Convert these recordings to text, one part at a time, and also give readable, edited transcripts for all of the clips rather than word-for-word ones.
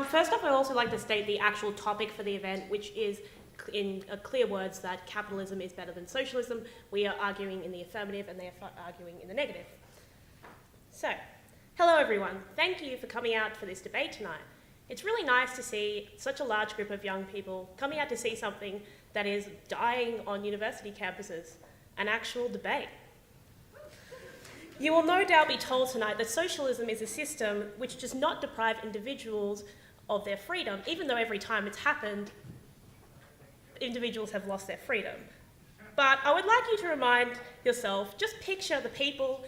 First off, I'd also like to state the actual topic for the event, which is, in clear words, that capitalism is better than socialism. We are arguing in the affirmative and they are arguing in the negative. So, hello everyone. Thank you for coming out for this debate tonight. It's really nice to see such a large group of young people coming out to see something that is dying on university campuses, an actual debate. You will no doubt be told tonight that socialism is a system which does not deprive individuals of their freedom, even though every time it's happened, individuals have lost their freedom. But I would like you to remind yourself, just picture the people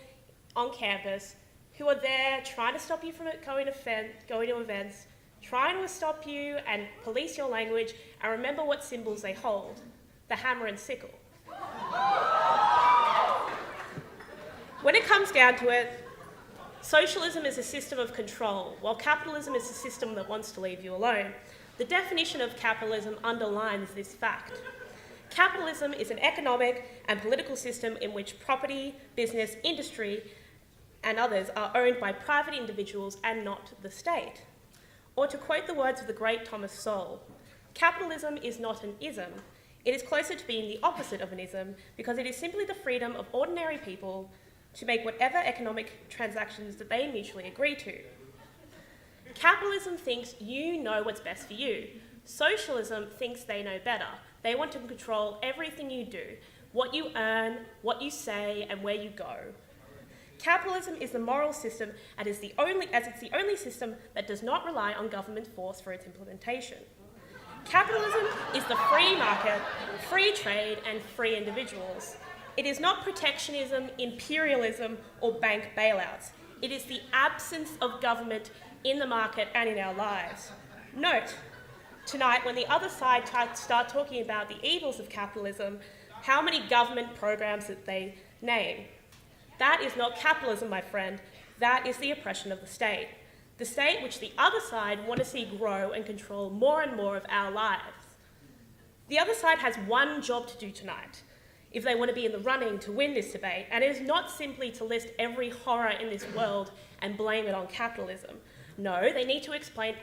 on campus who are there trying to stop you from going to events, trying to stop you and police your language, and remember what symbols they hold: the hammer and sickle. When it comes down to it, socialism is a system of control, while capitalism is a system that wants to leave you alone. The definition of capitalism underlines this fact. Capitalism is an economic and political system in which property, business, industry, and others are owned by private individuals and not the state. Or to quote the words of the great Thomas Sowell, capitalism is not an ism. It is closer to being the opposite of an ism because it is simply the freedom of ordinary people to make whatever economic transactions that they mutually agree to. Capitalism thinks you know what's best for you. Socialism thinks they know better. They want to control everything you do, what you earn, what you say, and where you go. Capitalism is the moral system as it's the only system that does not rely on government force for its implementation. Capitalism is the free market, free trade, and free individuals. It is not protectionism, imperialism, or bank bailouts. It is the absence of government in the market and in our lives. Note, tonight, when the other side start talking about the evils of capitalism, how many government programs that they name. That is not capitalism, my friend. That is the oppression of the state. The state which the other side want to see grow and control more and more of our lives. The other side has one job to do tonight, if they want to be in the running to win this debate, and it is not simply to list every horror in this world and blame it on capitalism. No, they need to explain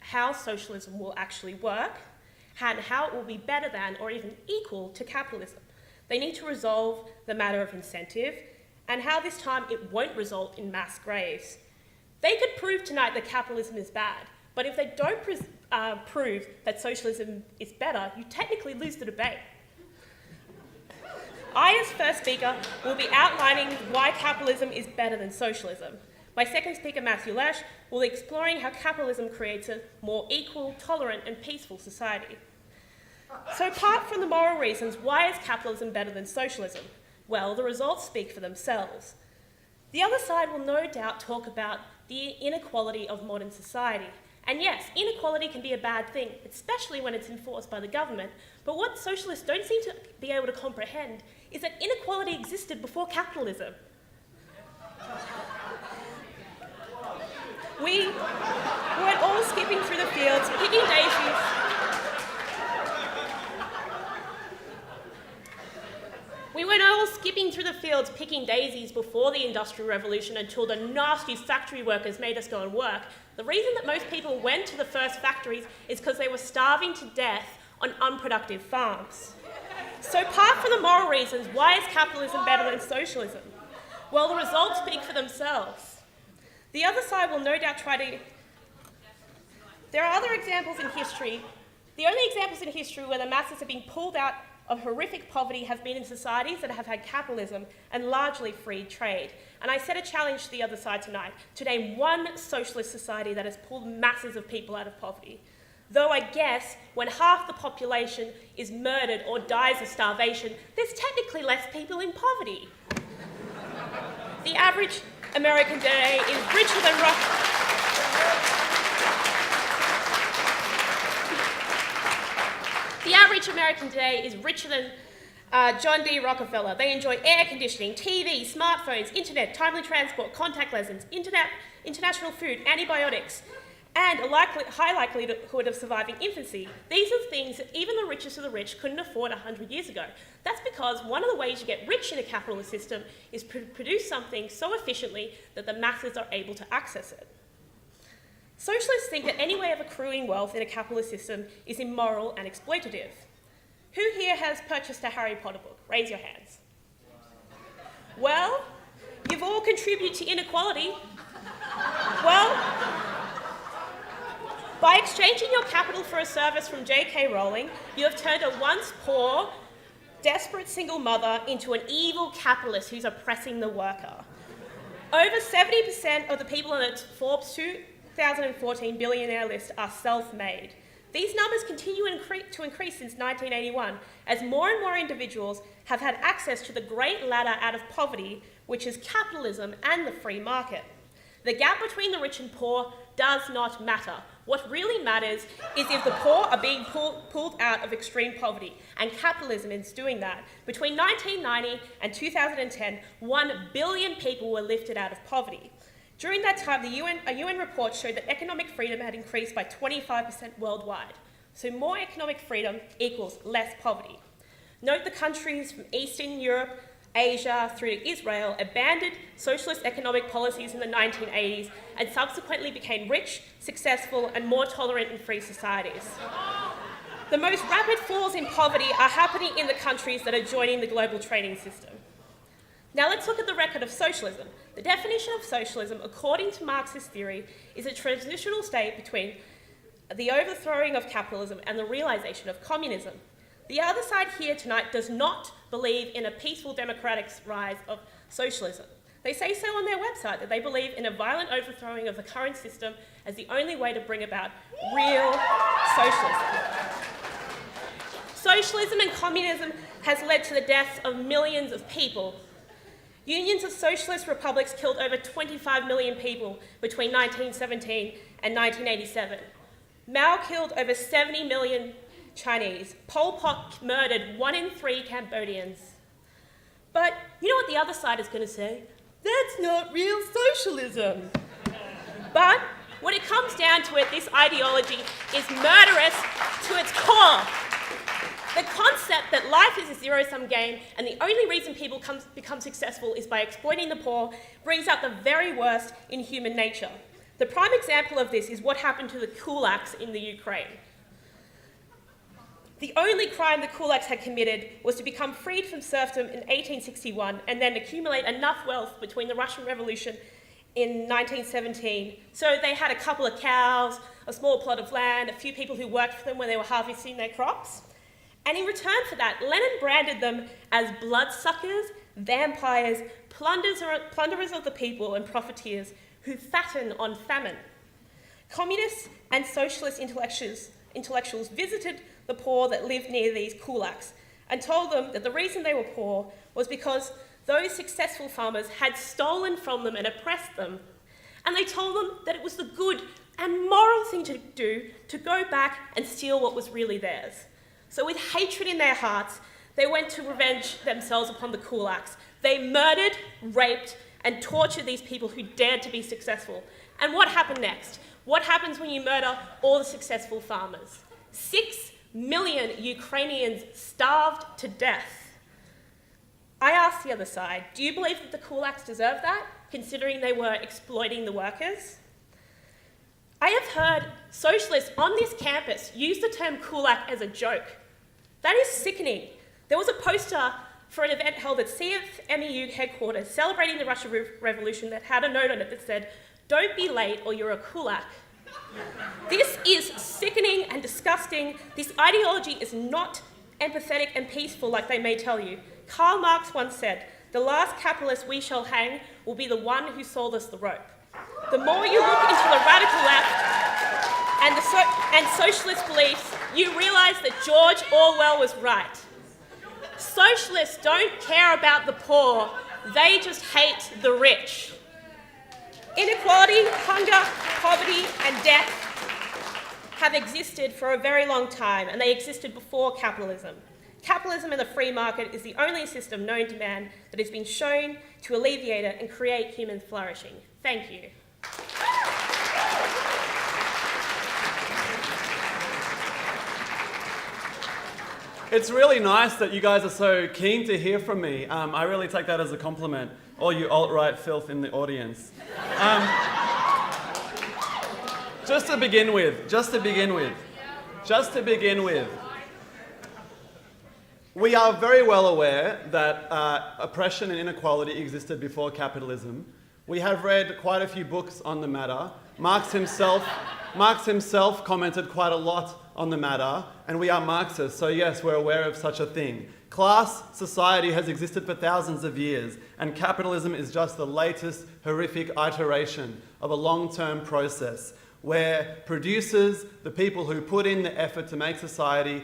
how socialism will actually work and how it will be better than or even equal to capitalism. They need to resolve the matter of incentive and how this time it won't result in mass graves. They could prove tonight that capitalism is bad, but if they don't prove that socialism is better, you technically lose the debate. I, as first speaker, will be outlining why capitalism is better than socialism. My second speaker, Matthew Lesh, will be exploring how capitalism creates a more equal, tolerant, and peaceful society. So apart from the moral reasons, why is capitalism better than socialism? Well, the results speak for themselves. The other side will no doubt talk about the inequality of modern society. And yes, inequality can be a bad thing, especially when it's enforced by the government. But what socialists don't seem to be able to comprehend is that inequality existed before capitalism. We weren't all skipping through the fields, picking daisies. We weren't all skipping through the fields picking daisies before the Industrial Revolution until the nasty factory workers made us go and work. The reason that most people went to the first factories is because they were starving to death on unproductive farms. So apart from the moral reasons, why is capitalism better than socialism? Well, the results speak for themselves. The other side will no doubt try to... There are other examples in history. The only examples in history where the masses have been pulled out of horrific poverty have been in societies that have had capitalism and largely free trade. And I set a challenge to the other side tonight to name one socialist society that has pulled masses of people out of poverty. Though I guess when half the population is murdered or dies of starvation, there's technically less people in poverty. The average American today is richer than The average American today is richer than John D. Rockefeller. They enjoy air conditioning, TV, smartphones, internet, timely transport, contact lenses, international food, antibiotics, and a high likelihood of surviving infancy. These are things that even the richest of the rich couldn't afford 100 years ago. That's because one of the ways you get rich in a capitalist system is to produce something so efficiently that the masses are able to access it. Socialists think that any way of accruing wealth in a capitalist system is immoral and exploitative. Who here has purchased a Harry Potter book? Raise your hands. Well, you've all contributed to inequality. Well, by exchanging your capital for a service from J.K. Rowling, you have turned a once poor, desperate single mother into an evil capitalist who's oppressing the worker. Over 70% of the people on the Forbes 2014 billionaire list are self-made. These numbers continue to increase since 1981, as more and more individuals have had access to the great ladder out of poverty, which is capitalism and the free market. The gap between the rich and poor does not matter. What really matters is if the poor are being pulled out of extreme poverty, and capitalism is doing that. Between 1990 and 2010, 1 billion people were lifted out of poverty. During that time, a UN report showed that economic freedom had increased by 25% worldwide. So more economic freedom equals less poverty. Note the countries from Eastern Europe, Asia through to Israel abandoned socialist economic policies in the 1980s and subsequently became rich, successful, and more tolerant and free societies. The most rapid falls in poverty are happening in the countries that are joining the global trading system. Now let's look at the record of socialism. The definition of socialism, according to Marxist theory, is a transitional state between the overthrowing of capitalism and the realization of communism. The other side here tonight does not believe in a peaceful democratic rise of socialism. They say so on their website, that they believe in a violent overthrowing of the current system as the only way to bring about real socialism. Socialism and communism has led to the deaths of millions of people. Unions of socialist republics killed over 25 million people between 1917 and 1987. Mao killed over 70 million Chinese. Pol Pot murdered 1 in 3 Cambodians. But you know what the other side is going to say? That's not real socialism. But when it comes down to it, this ideology is murderous to its core. The concept that life is a zero-sum game and the only reason people become successful is by exploiting the poor brings out the very worst in human nature. The prime example of this is what happened to the kulaks in the Ukraine. The only crime the kulaks had committed was to become freed from serfdom in 1861 and then accumulate enough wealth between the Russian Revolution in 1917. So they had a couple of cows, a small plot of land, a few people who worked for them when they were harvesting their crops. And in return for that, Lenin branded them as bloodsuckers, vampires, plunderers of the people, and profiteers who fatten on famine. Communists and socialist intellectuals visited the poor that lived near these kulaks and told them that the reason they were poor was because those successful farmers had stolen from them and oppressed them. And they told them that it was the good and moral thing to do to go back and steal what was really theirs. So with hatred in their hearts, they went to revenge themselves upon the kulaks. They murdered, raped, and tortured these people who dared to be successful. And what happened next? What happens when you murder all the successful farmers? 6 million Ukrainians starved to death. I asked the other side, do you believe that the kulaks deserve that, considering they were exploiting the workers? I have heard socialists on this campus use the term kulak as a joke. That is sickening. There was a poster for an event held at CFMEU headquarters celebrating the Russian Revolution that had a note on it that said, "Don't be late or you're a kulak." This is sickening and disgusting. This ideology is not empathetic and peaceful like they may tell you. Karl Marx once said, "The last capitalist we shall hang will be the one who sold us the rope." The more you look into the radical left and socialist beliefs, you realise that George Orwell was right. Socialists don't care about the poor, they just hate the rich. Inequality, hunger, poverty, and death have existed for a very long time, and they existed before capitalism. Capitalism and the free market is the only system known to man that has been shown to alleviate it and create human flourishing. Thank you. It's really nice that you guys are so keen to hear from me. I really take that as a compliment, all you alt-right filth in the audience. just to begin with, we are very well aware that oppression and inequality existed before capitalism. We have read quite a few books on the matter. Marx himself commented quite a lot on the matter, and we are Marxists, so yes, we're aware of such a thing. Class society has existed for thousands of years, and capitalism is just the latest horrific iteration of a long-term process where producers, the people who put in the effort to make society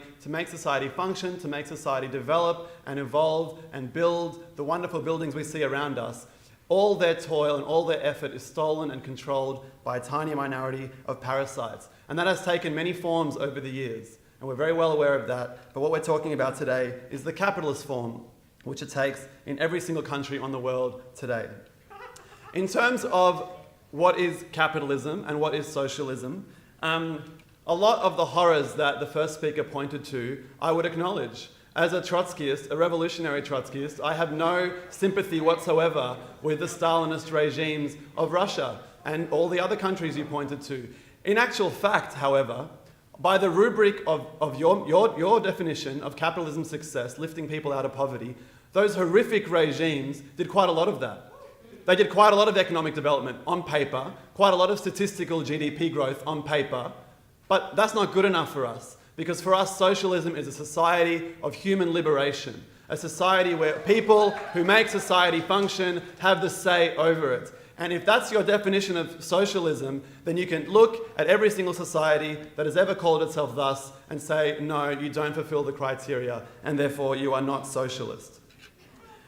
function, to make society develop and evolve and build the wonderful buildings we see around us, all their toil and all their effort is stolen and controlled by a tiny minority of parasites. And that has taken many forms over the years. And we're very well aware of that. But what we're talking about today is the capitalist form, which it takes in every single country on the world today. In terms of what is capitalism and what is socialism, a lot of the horrors that the first speaker pointed to, I would acknowledge. As a Trotskyist, a revolutionary Trotskyist, I have no sympathy whatsoever with the Stalinist regimes of Russia and all the other countries you pointed to. In actual fact, however, by the rubric of your definition of capitalism's success, lifting people out of poverty, those horrific regimes did quite a lot of that. They did quite a lot of economic development on paper, quite a lot of statistical GDP growth on paper, but that's not good enough for us. Because for us, socialism is a society of human liberation, a society where people who make society function have the say over it. And if that's your definition of socialism, then you can look at every single society that has ever called itself thus and say, no, you don't fulfill the criteria, and therefore you are not socialist.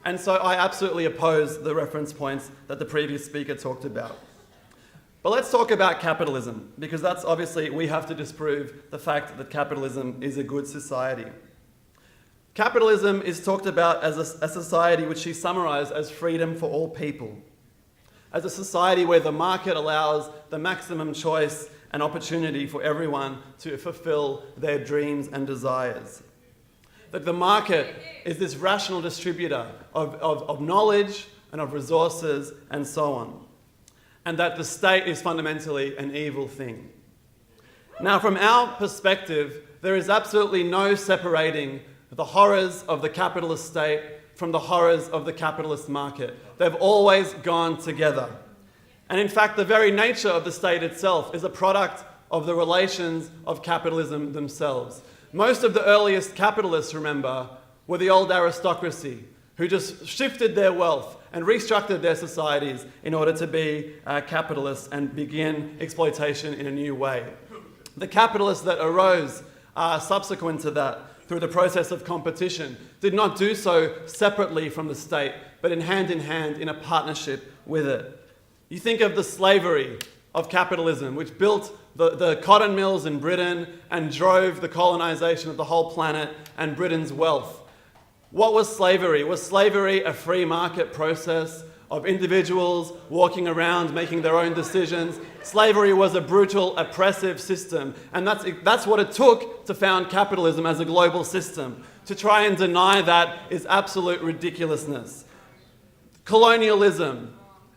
And so I absolutely oppose the reference points that the previous speaker talked about. But let's talk about capitalism, because that's obviously, we have to disprove the fact that capitalism is a good society. Capitalism is talked about as a society which she summarised as freedom for all people, as a society where the market allows the maximum choice and opportunity for everyone to fulfil their dreams and desires. That the market is this rational distributor of knowledge and of resources and so on. And that the state is fundamentally an evil thing. Now, from our perspective, there is absolutely no separating the horrors of the capitalist state from the horrors of the capitalist market. They've always gone together. And in fact, the very nature of the state itself is a product of the relations of capitalism themselves. Most of the earliest capitalists, remember, were the old aristocracy, who just shifted their wealth and restructured their societies in order to be capitalists and begin exploitation in a new way. The capitalists that arose subsequent to that, through the process of competition, did not do so separately from the state, but in hand in a partnership with it. You think of the slavery of capitalism, which built the cotton mills in Britain and drove the colonization of the whole planet and Britain's wealth. What was slavery? Was slavery a free market process of individuals walking around making their own decisions? Slavery was a brutal, oppressive system, and that's what it took to found capitalism as a global system. To try and deny that is absolute ridiculousness. Colonialism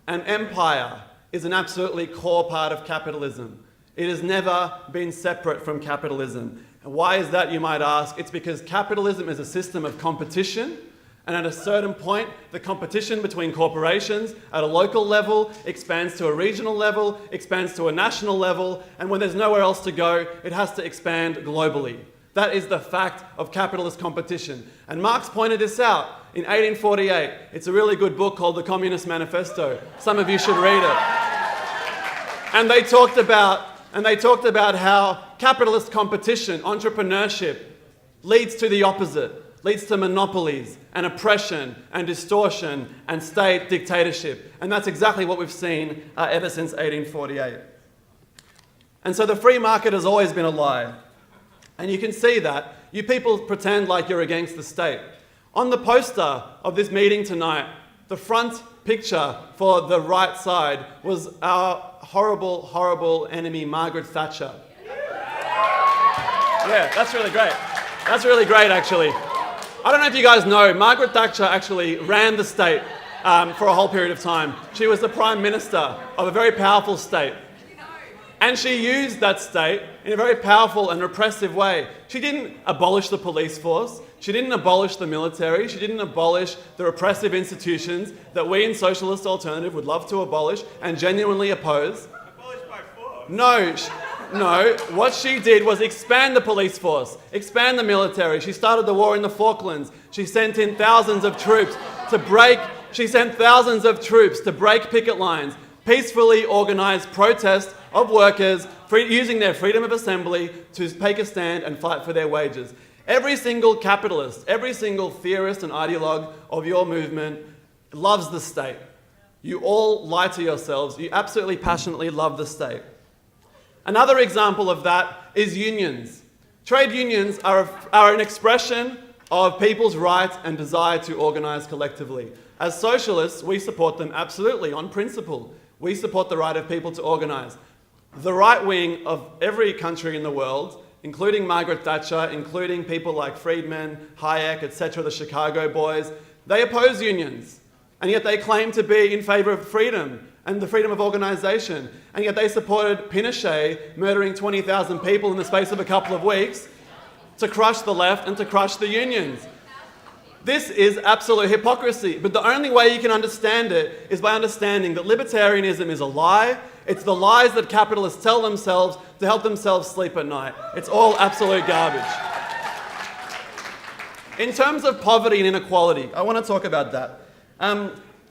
and empire is an absolutely core part of capitalism. It has never been separate from capitalism. And why is that, you might ask? It's because capitalism is a system of competition, and at a certain point, the competition between corporations at a local level expands to a regional level, expands to a national level, and when there's nowhere else to go, it has to expand globally. That is the fact of capitalist competition. And Marx pointed this out in 1848. It's a really good book called The Communist Manifesto. Some of you should read it. And they talked about how capitalist competition, entrepreneurship, leads to the opposite, leads to monopolies and oppression and distortion and state dictatorship. And that's exactly what we've seen ever since 1848. And so the free market has always been a lie. And you can see that. You people pretend like you're against the state. On the poster of this meeting tonight, the front picture for the right side was our horrible, horrible enemy, Margaret Thatcher. Yeah, that's really great. That's really great, actually. I don't know if you guys know, Margaret Thatcher actually ran the state for a whole period of time. She was the Prime Minister of a very powerful state. And she used that state in a very powerful and repressive way. She didn't abolish the police force. She didn't abolish the military. She didn't abolish the repressive institutions that we in Socialist Alternative would love to abolish and genuinely oppose. Abolished by force? No. What she did was expand the police force, expand the military. She started the war in the Falklands. She sent in thousands of troops to break picket lines, peacefully organised protest of workers using their freedom of assembly to take a stand and fight for their wages. Every single capitalist, every single theorist and ideologue of your movement loves the state. You all lie to yourselves. You absolutely passionately love the state. Another example of that is unions. Trade unions are an expression of people's right and desire to organise collectively. As socialists, we support them absolutely on principle. We support the right of people to organise. The right wing of every country in the world, including Margaret Thatcher, including people like Friedman, Hayek, etc., the Chicago boys, they oppose unions. And yet they claim to be in favour of freedom and the freedom of organisation. And yet they supported Pinochet murdering 20,000 people in the space of a couple of weeks to crush the left and to crush the unions. This is absolute hypocrisy, but the only way you can understand it is by understanding that libertarianism is a lie. It's the lies that capitalists tell themselves to help themselves sleep at night. It's all absolute garbage. In terms of poverty and inequality, I want to talk about that.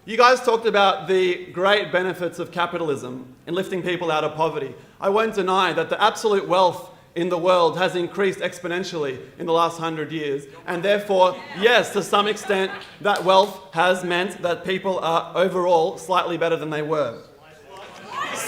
You guys talked about the great benefits of capitalism in lifting people out of poverty. I won't deny that the absolute wealth in the world has increased exponentially in the last 100 years. And therefore, yes, to some extent, that wealth has meant that people are overall slightly better than they were.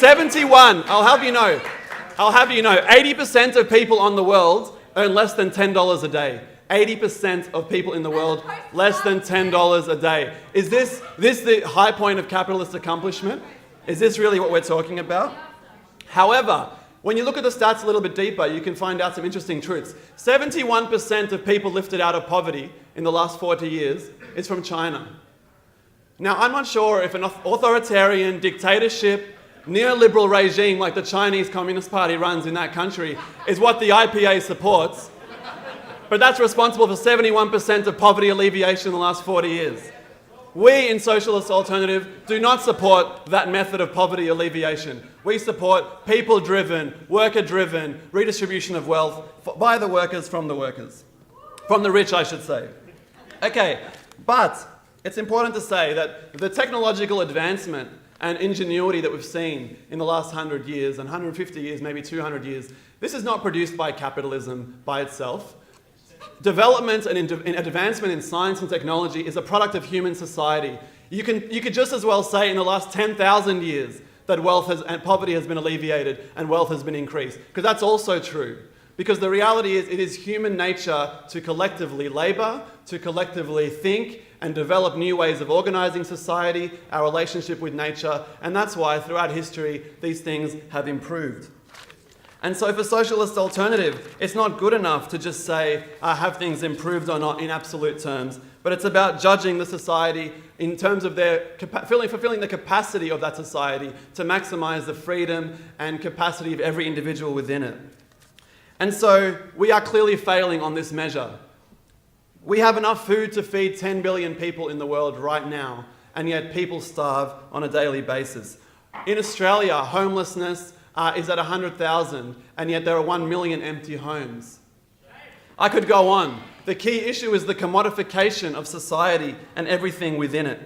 I'll have you know, 80% of people on the world earn less than $10 a day. 80% of people in the world, less than $10 a day. Is this the high point of capitalist accomplishment? Is this really what we're talking about? However, when you look at the stats a little bit deeper, you can find out some interesting truths. 71% of people lifted out of poverty in the last 40 years is from China. Now, I'm not sure if an authoritarian dictatorship, neoliberal regime like the Chinese Communist Party runs in that country is what the IPA supports, but that's responsible for 71% of poverty alleviation in the last 40 years. We in Socialist Alternative do not support that method of poverty alleviation. We support people-driven, worker-driven redistribution of wealth by the workers from the workers. From the rich, I should say. Okay, but it's important to say that the technological advancement and ingenuity that we've seen in the last 100 years and 150 years, maybe 200 years, this is not produced by capitalism by itself. Development and advancement in science and technology is a product of human society. You could just as well say in the last 10,000 years that wealth and poverty has been alleviated and wealth has been increased, because that's also true. Because the reality is it is human nature to collectively labour, to collectively think and develop new ways of organising society, our relationship with nature, and that's why throughout history these things have improved. And so for Socialist Alternative, it's not good enough to just say, have things improved or not in absolute terms, but it's about judging the society in terms of their fulfilling the capacity of that society to maximise the freedom and capacity of every individual within it. And so we are clearly failing on this measure. We have enough food to feed 10 billion people in the world right now, and yet people starve on a daily basis. In Australia, homelessness is at 100,000, and yet there are 1 million empty homes. I could go on. The key issue is the commodification of society and everything within it.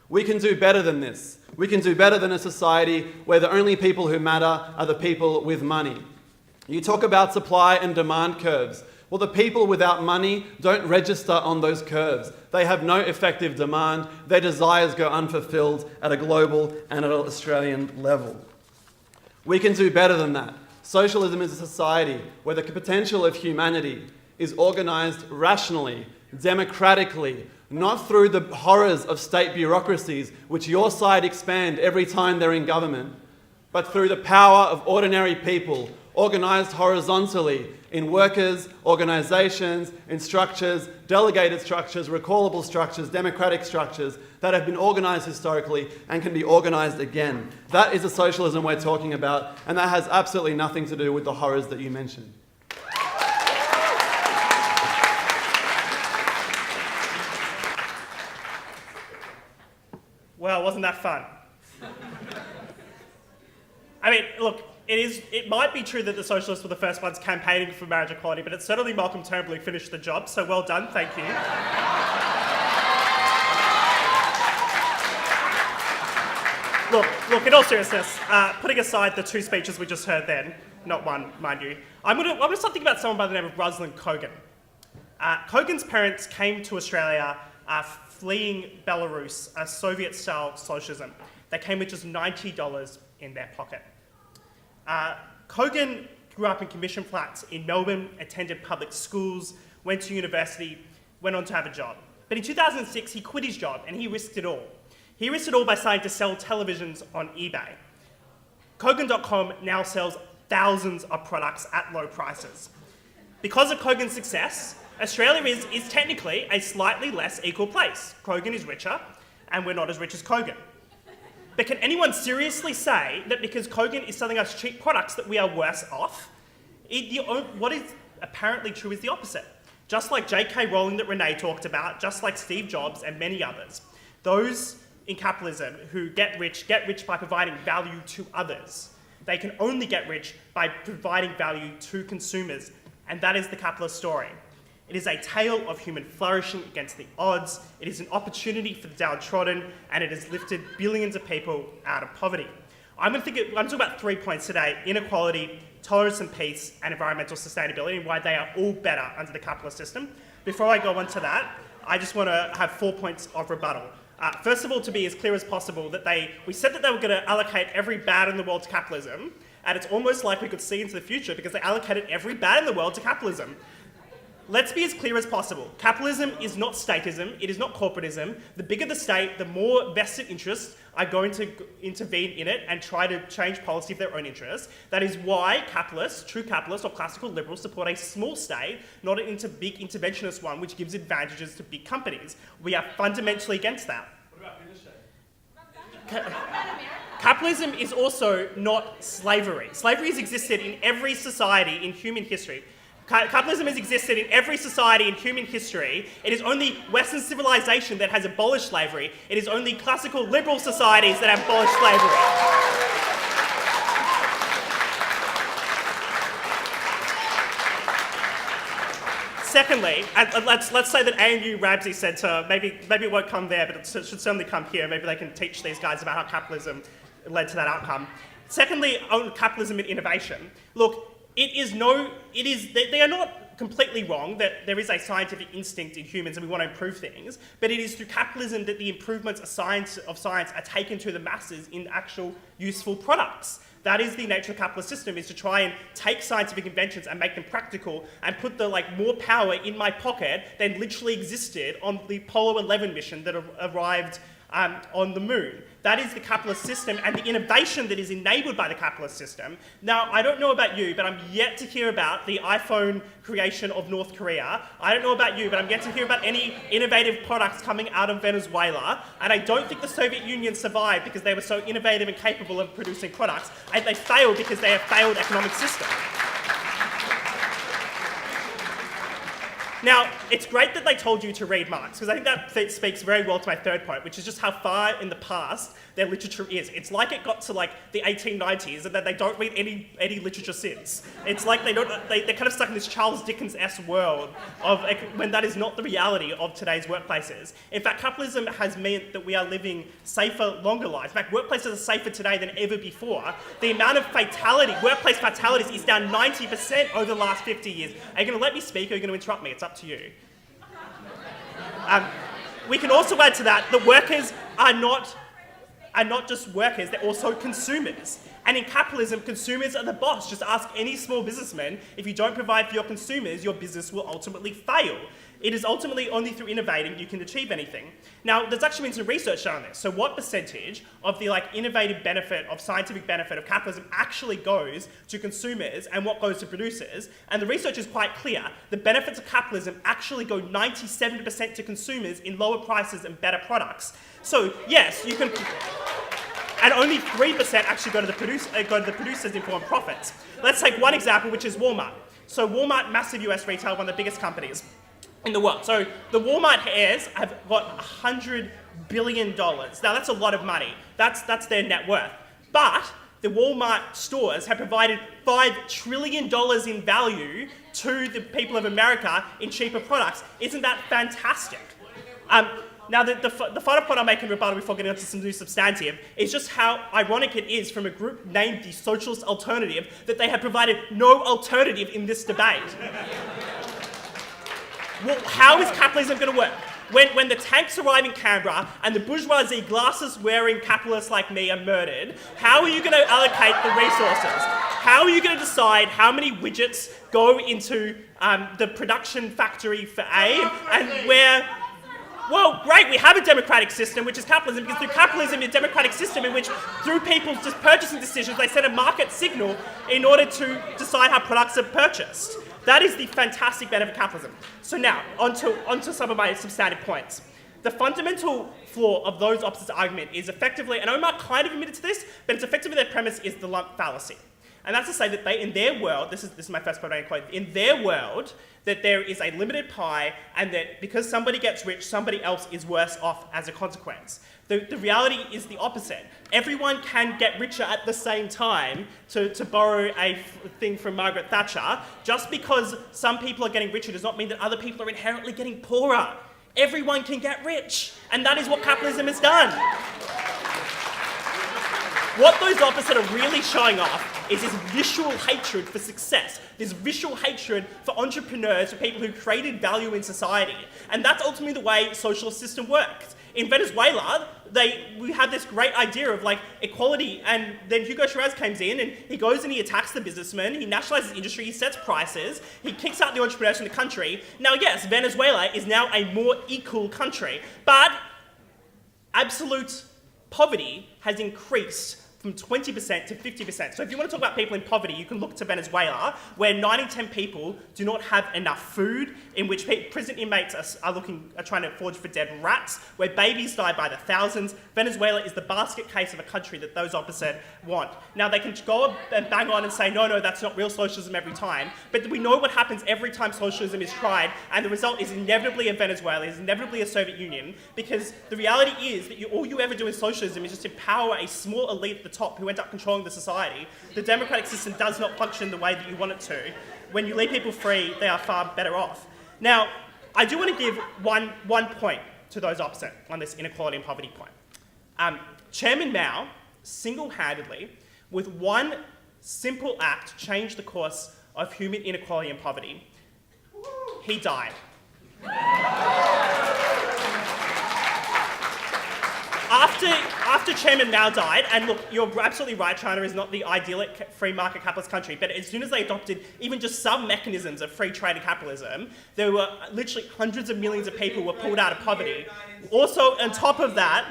We can do better than this. We can do better than a society where the only people who matter are the people with money. You talk about supply and demand curves. Well, the people without money don't register on those curves. They have no effective demand. Their desires go unfulfilled at a global and at an Australian level. We can do better than that. Socialism is a society where the potential of humanity is organised rationally, democratically, not through the horrors of state bureaucracies which your side expand every time they're in government, but through the power of ordinary people organised horizontally in workers, organisations, in structures, delegated structures, recallable structures, democratic structures that have been organised historically and can be organised again. That is the socialism we're talking about, and that has absolutely nothing to do with the horrors that you mentioned. Well, wasn't that fun? I mean, look, it might be true that the socialists were the first ones campaigning for marriage equality, but it's certainly Malcolm Turnbull who finished the job, so well done, thank you. Look, in all seriousness, putting aside the two speeches we just heard then, not one, mind you, I'm gonna start thinking about someone by the name of Rosalind Kogan. Kogan's parents came to Australia fleeing Belarus, a Soviet-style socialism. They came with just $90 in their pocket. Kogan grew up in commission flats in Melbourne, attended public schools, went to university, went on to have a job. But in 2006, he quit his job and he risked it all. He risked it all by starting to sell televisions on eBay. Kogan.com now sells thousands of products at low prices. Because of Kogan's success, Australia is technically a slightly less equal place. Kogan is richer, and we're not as rich as Kogan. But can anyone seriously say that because Kogan is selling us cheap products that we are worse off? What is apparently true is the opposite. Just like J.K. Rowling that Renee talked about, just like Steve Jobs and many others, those in capitalism who get rich by providing value to others. They can only get rich by providing value to consumers, and that is the capitalist story. It is a tale of human flourishing against the odds. It is an opportunity for the downtrodden, and it has lifted billions of people out of poverty. I'm going to talk about 3 points today: inequality, tolerance and peace, and environmental sustainability, and why they are all better under the capitalist system. Before I go on to that, I just want to have 4 points of rebuttal. First of all, to be as clear as possible, we said that they were going to allocate every bad in the world to capitalism, and it's almost like we could see into the future because they allocated every bad in the world to capitalism. Let's be as clear as possible. Capitalism is not statism, it is not corporatism. The bigger the state, the more vested interests are going to intervene in it and try to change policy for their own interests. That is why capitalists, true capitalists or classical liberals, support a small state, not a big interventionist one which gives advantages to big companies. We are fundamentally against that. What about Finnish? Capitalism is also not slavery. Slavery has existed in every society in human history. Capitalism has existed in every society in human history. It is only Western civilization that has abolished slavery. It is only classical liberal societies that have abolished slavery. Secondly, let's say that ANU Rabsy Centre, maybe it won't come there, but it should certainly come here. Maybe they can teach these guys about how capitalism led to that outcome. Secondly, on capitalism and innovation. Look, they are not completely wrong that there is a scientific instinct in humans and we want to improve things, but it is through capitalism that the improvements of science are taken to the masses in actual useful products. That is the nature of the capitalist system, is to try and take scientific inventions and make them practical and put the more power in my pocket than literally existed on the Apollo 11 mission that arrived on the moon. That is the capitalist system and the innovation that is enabled by the capitalist system. Now, I don't know about you, but I'm yet to hear about the iPhone creation of North Korea. I don't know about you, but I'm yet to hear about any innovative products coming out of Venezuela. And I don't think the Soviet Union survived because they were so innovative and capable of producing products. And they failed because they are a failed economic system. Now, it's great that they told you to read Marx, because I think that speaks very well to my third point, which is just how far in the past their literature is. It's like it got to the 1890s and that they don't read any literature since. It's like they're kind of stuck in this Charles Dickens-esque world of when that is not the reality of today's workplaces. In fact, capitalism has meant that we are living safer, longer lives. In fact, workplaces are safer today than ever before. The amount of workplace fatalities is down 90% over the last 50 years. Are you going to let me speak or are you going to interrupt me? It's up to you. We can also add to that workers are not just workers, they're also consumers. And in capitalism, consumers are the boss. Just ask any small businessman, if you don't provide for your consumers, your business will ultimately fail. It is ultimately only through innovating you can achieve anything. Now, there's actually been some research done on this. So what percentage of the innovative benefit, of scientific benefit of capitalism actually goes to consumers and what goes to producers? And the research is quite clear. The benefits of capitalism actually go 97% to consumers in lower prices and better products. So yes, you can... And only 3% actually go to the producers in form of profits. Let's take one example, which is Walmart. So Walmart, massive US retailer, one of the biggest companies in the world. So the Walmart heirs have got $100 billion. Now that's a lot of money. That's their net worth. But the Walmart stores have provided $5 trillion in value to the people of America in cheaper products. Isn't that fantastic? Now, the final point I'll make in rebuttal before getting onto some new substantive is just how ironic it is from a group named the Socialist Alternative that they have provided no alternative in this debate. Well, how is capitalism going to work? When the tanks arrive in Canberra and the bourgeoisie glasses-wearing capitalists like me are murdered, how are you going to allocate the resources? How are you going to decide how many widgets go into the production factory for A and where... Well, great, we have a democratic system, which is capitalism, because through capitalism, a democratic system in which, through people's just purchasing decisions, they set a market signal in order to decide how products are purchased. That is the fantastic benefit of capitalism. So now, onto some of my substantive points. The fundamental flaw of those opposites argument is effectively, and Omar kind of admitted to this, but it's effectively their premise is the lump fallacy. And that's to say that they, in their world, this is my first quote, in their world, that there is a limited pie and that because somebody gets rich, somebody else is worse off as a consequence. The reality is the opposite. Everyone can get richer at the same time, to borrow a thing from Margaret Thatcher. Just because some people are getting richer does not mean that other people are inherently getting poorer. Everyone can get rich, and that is what capitalism has done. What those opposites are really showing off is this visceral hatred for success, this visceral hatred for entrepreneurs, for people who created value in society. And that's ultimately the way socialist system works. In Venezuela, we have this great idea of equality, and then Hugo Chavez comes in and he goes and he attacks the businessmen, he nationalizes industry, he sets prices, he kicks out the entrepreneurs from the country. Now yes, Venezuela is now a more equal country, but absolute poverty has increased from 20% to 50%. So if you want to talk about people in poverty, you can look to Venezuela, where 9 in 10 people do not have enough food, in which prison inmates are trying to forage for dead rats, where babies die by the thousands. Venezuela is the basket case of a country that those opposite want. Now they can go and bang on and say, no, that's not real socialism every time, but we know what happens every time socialism is tried, and the result is inevitably a Venezuela, is inevitably a Soviet Union, because the reality is that all you ever do in socialism is just empower a small elite at the top who end up controlling the society. The democratic system does not function the way that you want it to. When you leave people free, they are far better off. Now, I do want to give one point to those opposite on this inequality and poverty point. Chairman Mao, single-handedly, with one simple act, changed the course of human inequality and poverty. He died. After Chairman Mao died, and look, you're absolutely right, China is not the idyllic free market capitalist country, but as soon as they adopted even just some mechanisms of free trade and capitalism, there were literally hundreds of millions of people were pulled out of poverty. Also on top of that,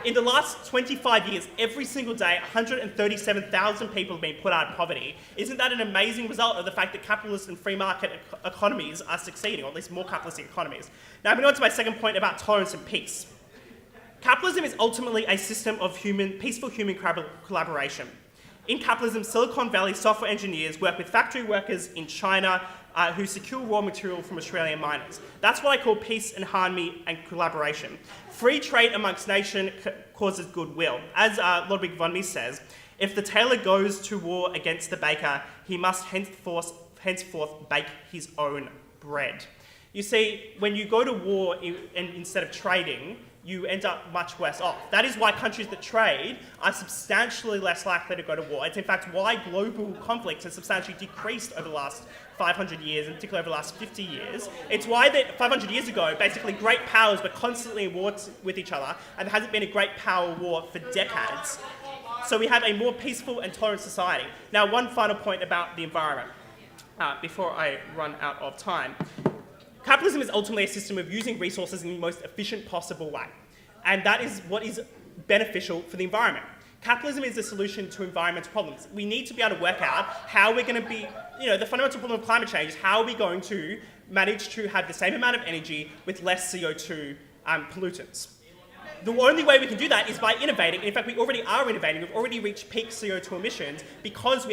in the last 25 years, every single day, 137,000 people have been put out of poverty. Isn't that an amazing result of the fact that capitalist and free market economies are succeeding, or at least more capitalistic economies? Now, I'm going on to my second point about tolerance and peace. Capitalism is ultimately a system of peaceful human collaboration. In capitalism, Silicon Valley software engineers work with factory workers in China who secure raw material from Australian miners. That's what I call peace and harmony and collaboration. Free trade amongst nations causes goodwill. As Ludwig von Mises says, if the tailor goes to war against the baker, he must henceforth bake his own bread. You see, when you go to war instead of trading, you end up much worse off. That is why countries that trade are substantially less likely to go to war. It's in fact why global conflict has substantially decreased over the last 500 years, and particularly over the last 50 years. It's why that 500 years ago, basically great powers were constantly at war with each other, and there hasn't been a great power war for decades. So we have a more peaceful and tolerant society. Now, one final point about the environment, before I run out of time. Capitalism is ultimately a system of using resources in the most efficient possible way. And that is what is beneficial for the environment. Capitalism is the solution to environmental problems. We need to be able to work out how we're going to be, the fundamental problem of climate change is how are we going to manage to have the same amount of energy with less CO2 pollutants. The only way we can do that is by innovating. In fact, we already are innovating. We've already reached peak CO2 emissions because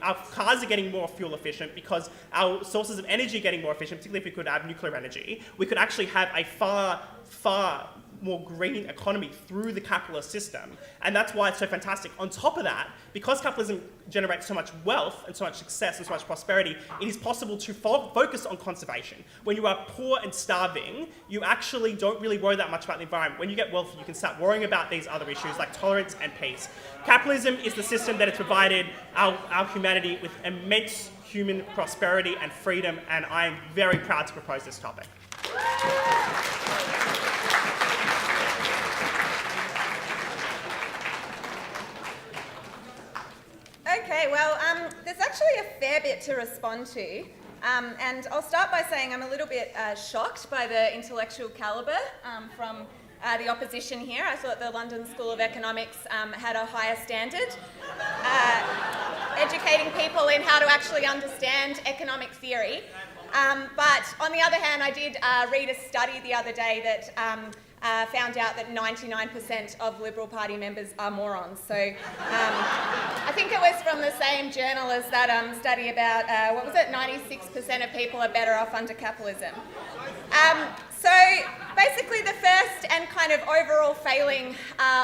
our cars are getting more fuel efficient, because our sources of energy are getting more efficient, particularly if we could have nuclear energy. We could actually have a far, far more green economy through the capitalist system. And that's why it's so fantastic. On top of that, because capitalism generates so much wealth and so much success and so much prosperity, it is possible to focus on conservation. When you are poor and starving, you actually don't really worry that much about the environment. When you get wealthy, you can start worrying about these other issues like tolerance and peace. Capitalism is the system that has provided our humanity with immense human prosperity and freedom, and I am very proud to propose this topic. Okay, well, there's actually a fair bit to respond to. And I'll start by saying I'm a little bit shocked by the intellectual calibre from the opposition here. I thought the London School of Economics had a higher standard, educating people in how to actually understand economic theory. But on the other hand, I did read a study the other day that found out that 99% of Liberal Party members are morons. So I think it was from the same journal as that study about, 96% of people are better off under capitalism. So basically the first and kind of overall failing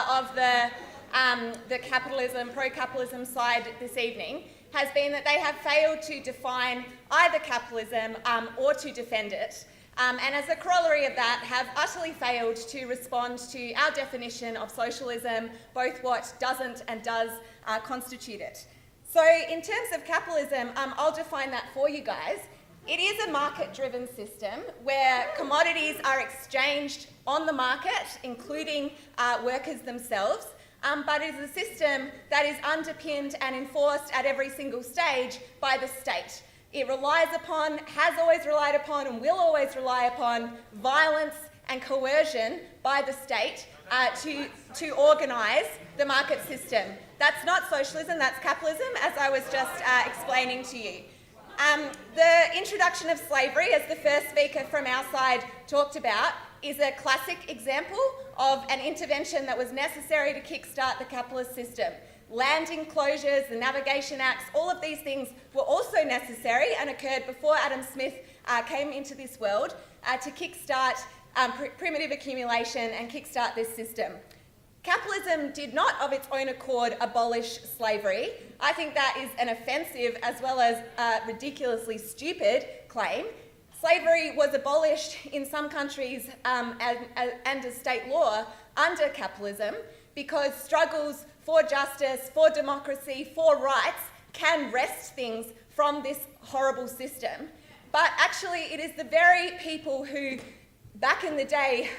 of the capitalism, pro-capitalism side this evening has been that they have failed to define either capitalism or to defend it. And as a corollary of that, have utterly failed to respond to our definition of socialism, both what doesn't and does constitute it. So in terms of capitalism, I'll define that for you guys. It is a market-driven system where commodities are exchanged on the market, including workers themselves, but it is a system that is underpinned and enforced at every single stage by the state. It relies upon, has always relied upon, and will always rely upon violence and coercion by the state to organise the market system. That's not socialism, that's capitalism, as I was just explaining to you. The introduction of slavery, as the first speaker from our side talked about, is a classic example of an intervention that was necessary to kickstart the capitalist system. Land enclosures, the Navigation Acts, all of these things were also necessary and occurred before Adam Smith came into this world to kickstart primitive accumulation and kickstart this system. Capitalism did not of its own accord abolish slavery. I think that is an offensive as well as ridiculously stupid claim. Slavery was abolished in some countries under state law under capitalism because struggles for justice, for democracy, for rights can wrest things from this horrible system. But actually it is the very people who back in the day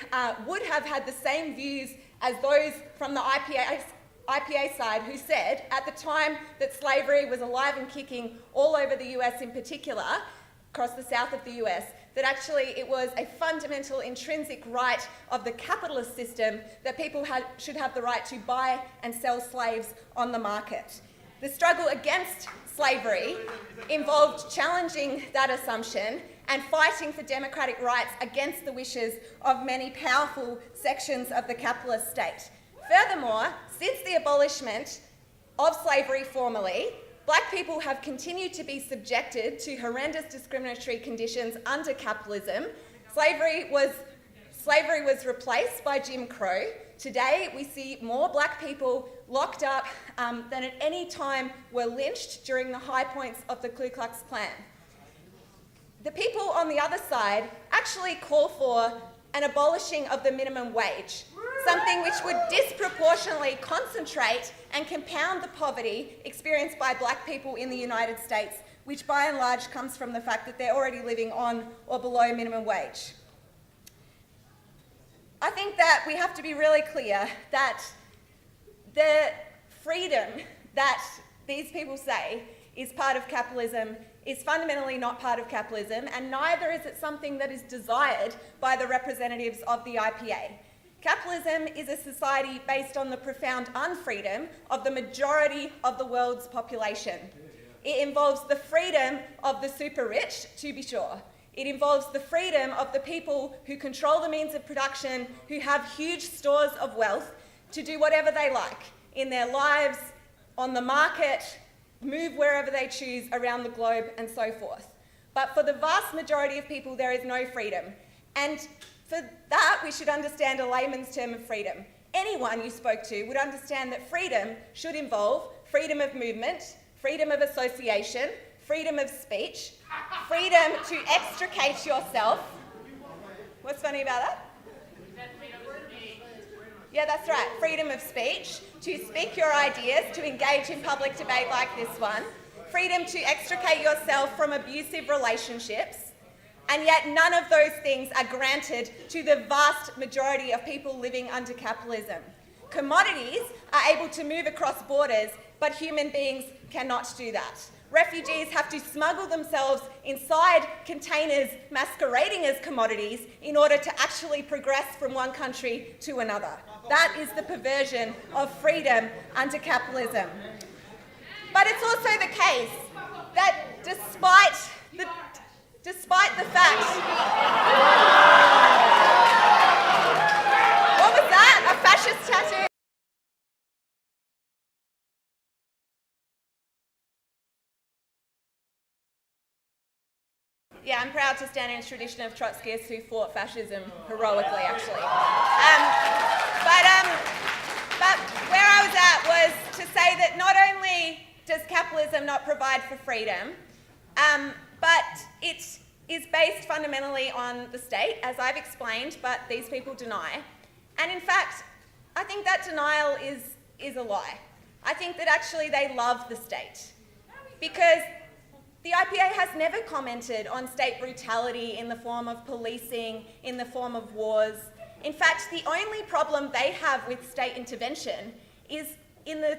would have had the same views as those from the IPA side who said at the time that slavery was alive and kicking all over the US in particular, across the south of the US, that actually it was a fundamental intrinsic right of the capitalist system that people should have the right to buy and sell slaves on the market. The struggle against slavery involved challenging that assumption and fighting for democratic rights against the wishes of many powerful sections of the capitalist state. Furthermore, since the abolishment of slavery formally, Black people have continued to be subjected to horrendous discriminatory conditions under capitalism. Slavery was replaced by Jim Crow. Today, we see more Black people locked up than at any time were lynched during the high points of the Ku Klux Klan. The people on the other side actually call for an abolishing of the minimum wage, something which would disproportionately concentrate and compound the poverty experienced by Black people in the United States, which by and large comes from the fact that they're already living on or below minimum wage. I think that we have to be really clear that the freedom that these people say is part of capitalism is fundamentally not part of capitalism, and neither is it something that is desired by the representatives of the IPA. Capitalism is a society based on the profound unfreedom of the majority of the world's population. It involves the freedom of the super rich, to be sure. It involves the freedom of the people who control the means of production, who have huge stores of wealth, to do whatever they like in their lives, on the market, move wherever they choose around the globe, and so forth. But for the vast majority of people, there is no freedom. And for that, we should understand a layman's term of freedom. Anyone you spoke to would understand that freedom should involve freedom of movement, freedom of association, freedom of speech, freedom to extricate yourself. What's funny about that? Yeah, that's right. Freedom of speech, to speak your ideas, to engage in public debate like this one. Freedom to extricate yourself from abusive relationships. And yet none of those things are granted to the vast majority of people living under capitalism. Commodities are able to move across borders, but human beings cannot do that. Refugees have to smuggle themselves inside containers masquerading as commodities in order to actually progress from one country to another. That is the perversion of freedom under capitalism. But it's also the case that despite the fact... What was that? A fascist tattoo? Yeah, I'm proud to stand in a tradition of Trotskyists who fought fascism heroically, actually. But where I was at was to say that not only does capitalism not provide for freedom, but it is based fundamentally on the state, as I've explained, but these people deny. And in fact, I think that denial is a lie. I think that actually they love the state, because the IPA has never commented on state brutality in the form of policing, in the form of wars. In fact, the only problem they have with state intervention is in the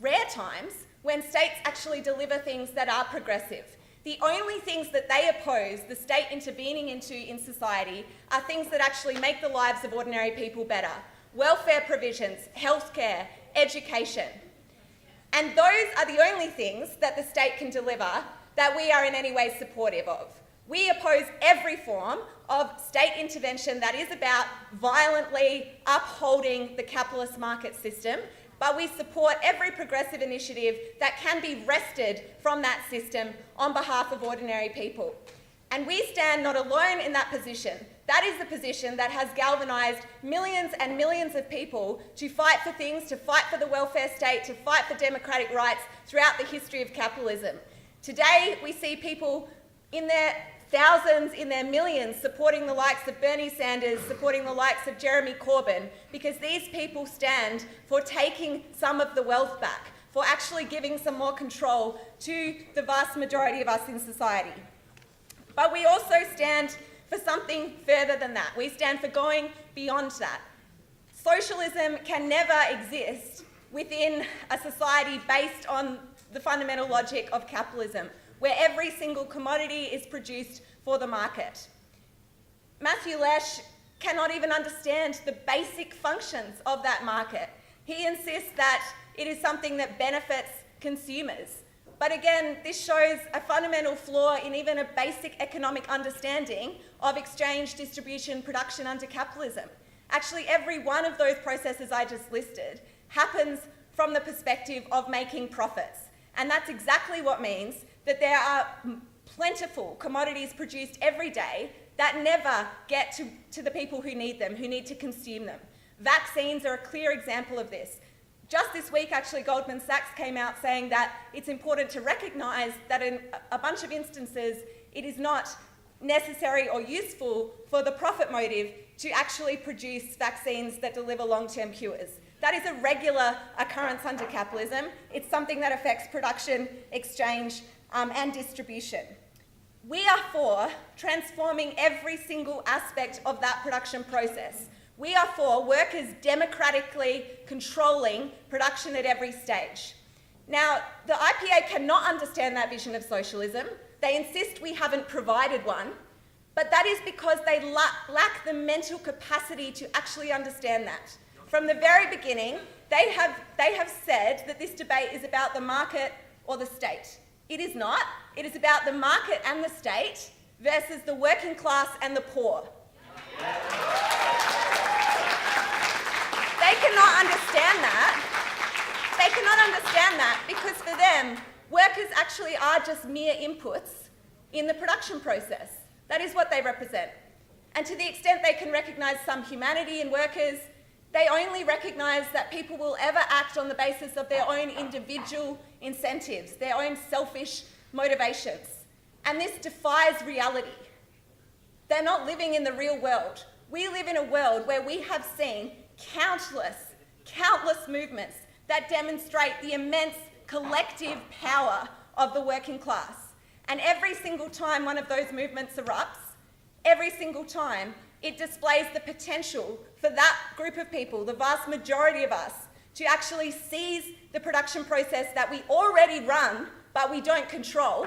rare times when states actually deliver things that are progressive. The only things that they oppose the state intervening into in society are things that actually make the lives of ordinary people better. Welfare provisions, healthcare, education. And those are the only things that the state can deliver that we are in any way supportive of. We oppose every form of state intervention that is about violently upholding the capitalist market system, but we support every progressive initiative that can be wrested from that system on behalf of ordinary people. And we stand not alone in that position. That is the position that has galvanised millions and millions of people to fight for things, to fight for the welfare state, to fight for democratic rights throughout the history of capitalism. Today, we see people in their thousands, in their millions, supporting the likes of Bernie Sanders, supporting the likes of Jeremy Corbyn, because these people stand for taking some of the wealth back, for actually giving some more control to the vast majority of us in society. But we also stand for something further than that. We stand for going beyond that. Socialism can never exist within a society based on the fundamental logic of capitalism, where every single commodity is produced for the market. Matthew Lesh cannot even understand the basic functions of that market. He insists that it is something that benefits consumers. But again, this shows a fundamental flaw in even a basic economic understanding of exchange, distribution, production under capitalism. Actually, every one of those processes I just listed happens from the perspective of making profits. And that's exactly what means that there are plentiful commodities produced every day that never get to the people who need them, who need to consume them. Vaccines are a clear example of this. Just this week, actually, Goldman Sachs came out saying that it's important to recognise that in a bunch of instances, it is not necessary or useful for the profit motive to actually produce vaccines that deliver long-term cures. That is a regular occurrence under capitalism. It's something that affects production, exchange, and distribution. We are for transforming every single aspect of that production process. We are for workers democratically controlling production at every stage. Now, the IPA cannot understand that vision of socialism. They insist we haven't provided one, but that is because they lack the mental capacity to actually understand that. From the very beginning, they have said that this debate is about the market or the state. It is not. It is about the market and the state versus the working class and the poor. They cannot understand that. They cannot understand that because for them, workers actually are just mere inputs in the production process. That is what they represent. And to the extent they can recognise some humanity in workers, they only recognise that people will ever act on the basis of their own individual incentives, their own selfish motivations. And this defies reality. They're not living in the real world. We live in a world where we have seen countless movements that demonstrate the immense collective power of the working class. And every single time one of those movements erupts, every single time, it displays the potential for that group of people, the vast majority of us, to actually seize the production process that we already run, but we don't control.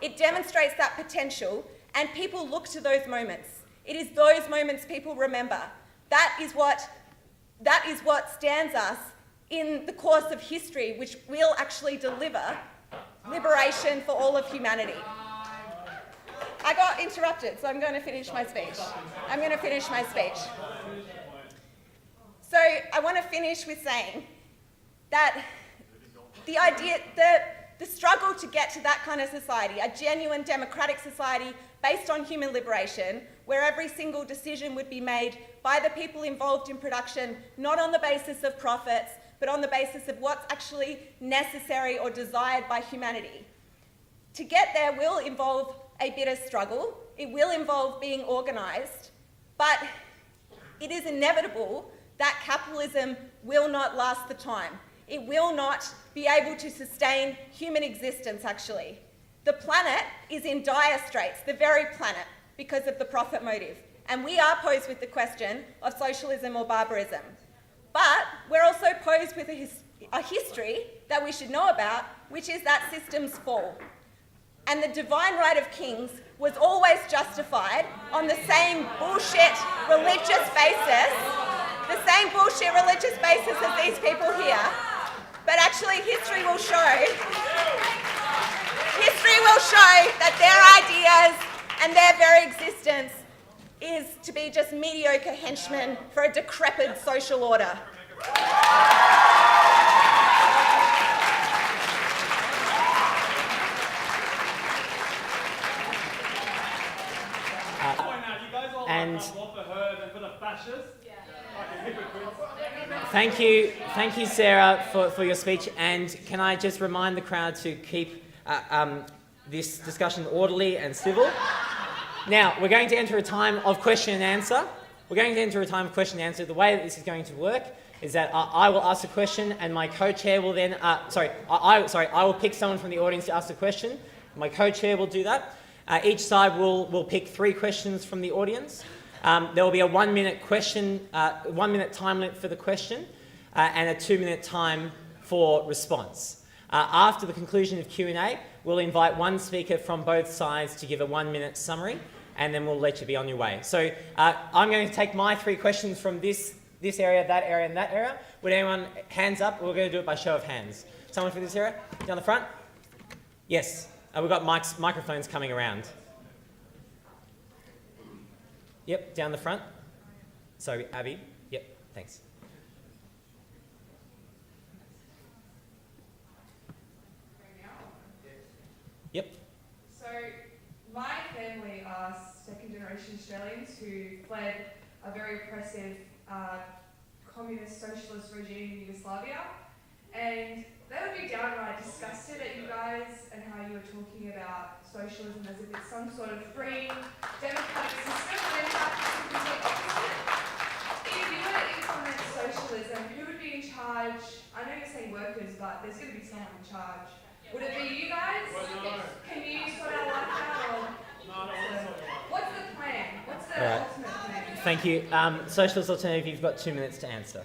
It demonstrates that potential, and people look to those moments. It is those moments people remember. That is what stands us in the course of history, which will actually deliver liberation for all of humanity. I got interrupted, so I'm going to finish my speech. So I want to finish with saying that the struggle to get to that kind of society, a genuine democratic society based on human liberation, where every single decision would be made by the people involved in production, not on the basis of profits, but on the basis of what's actually necessary or desired by humanity. To get there will involve a bit of struggle. It will involve being organised, but it is inevitable that capitalism will not last the time. It will not be able to sustain human existence, actually. The planet is in dire straits, the very planet, because of the profit motive. And we are posed with the question of socialism or barbarism. But we're also posed with a history that we should know about, which is that systems fall. And the divine right of kings was always justified on the same bullshit religious basis, as these people here. But actually history will show that their ideas and their very existence is to be just mediocre henchmen for a decrepit social order. And thank you, Sarah, for your speech. And can I just remind the crowd to keep this discussion orderly and civil? Now, we're going to enter a time of question and answer. The way that this is going to work is that I will ask a question, and my co-chair will then. I will pick someone from the audience to ask the question. My co-chair will do that. Each side will pick 3 questions from the audience. There will be a 1-minute question, 1-minute time limit for the question, and a 2-minute time for response. After the conclusion of Q&A, we'll invite one speaker from both sides to give a 1-minute summary, and then we'll let you be on your way. So I'm going to take my 3 questions from this area, that area, and that area. Would anyone, hands up? We're going to do it by show of hands. Someone from this area? Down the front? Yes. We've got microphones coming around. Yep, down the front. Sorry, Abby. Yep, thanks. Yep. So, my family are second-generation Australians who fled a very oppressive communist socialist regime in Yugoslavia, and they would be downright disgusted at you guys and how you were talking about socialism as if it's some sort of free, democratic system, and in fact it's the complete opposite. If you were to implement socialism, who would be in charge? I know you're saying workers, but there's going to be someone in charge. Would it be you guys? Can you sort out like that, or what's the plan? What's the ultimate plan? Thank you. Socialist Alternative, you've got 2 minutes to answer.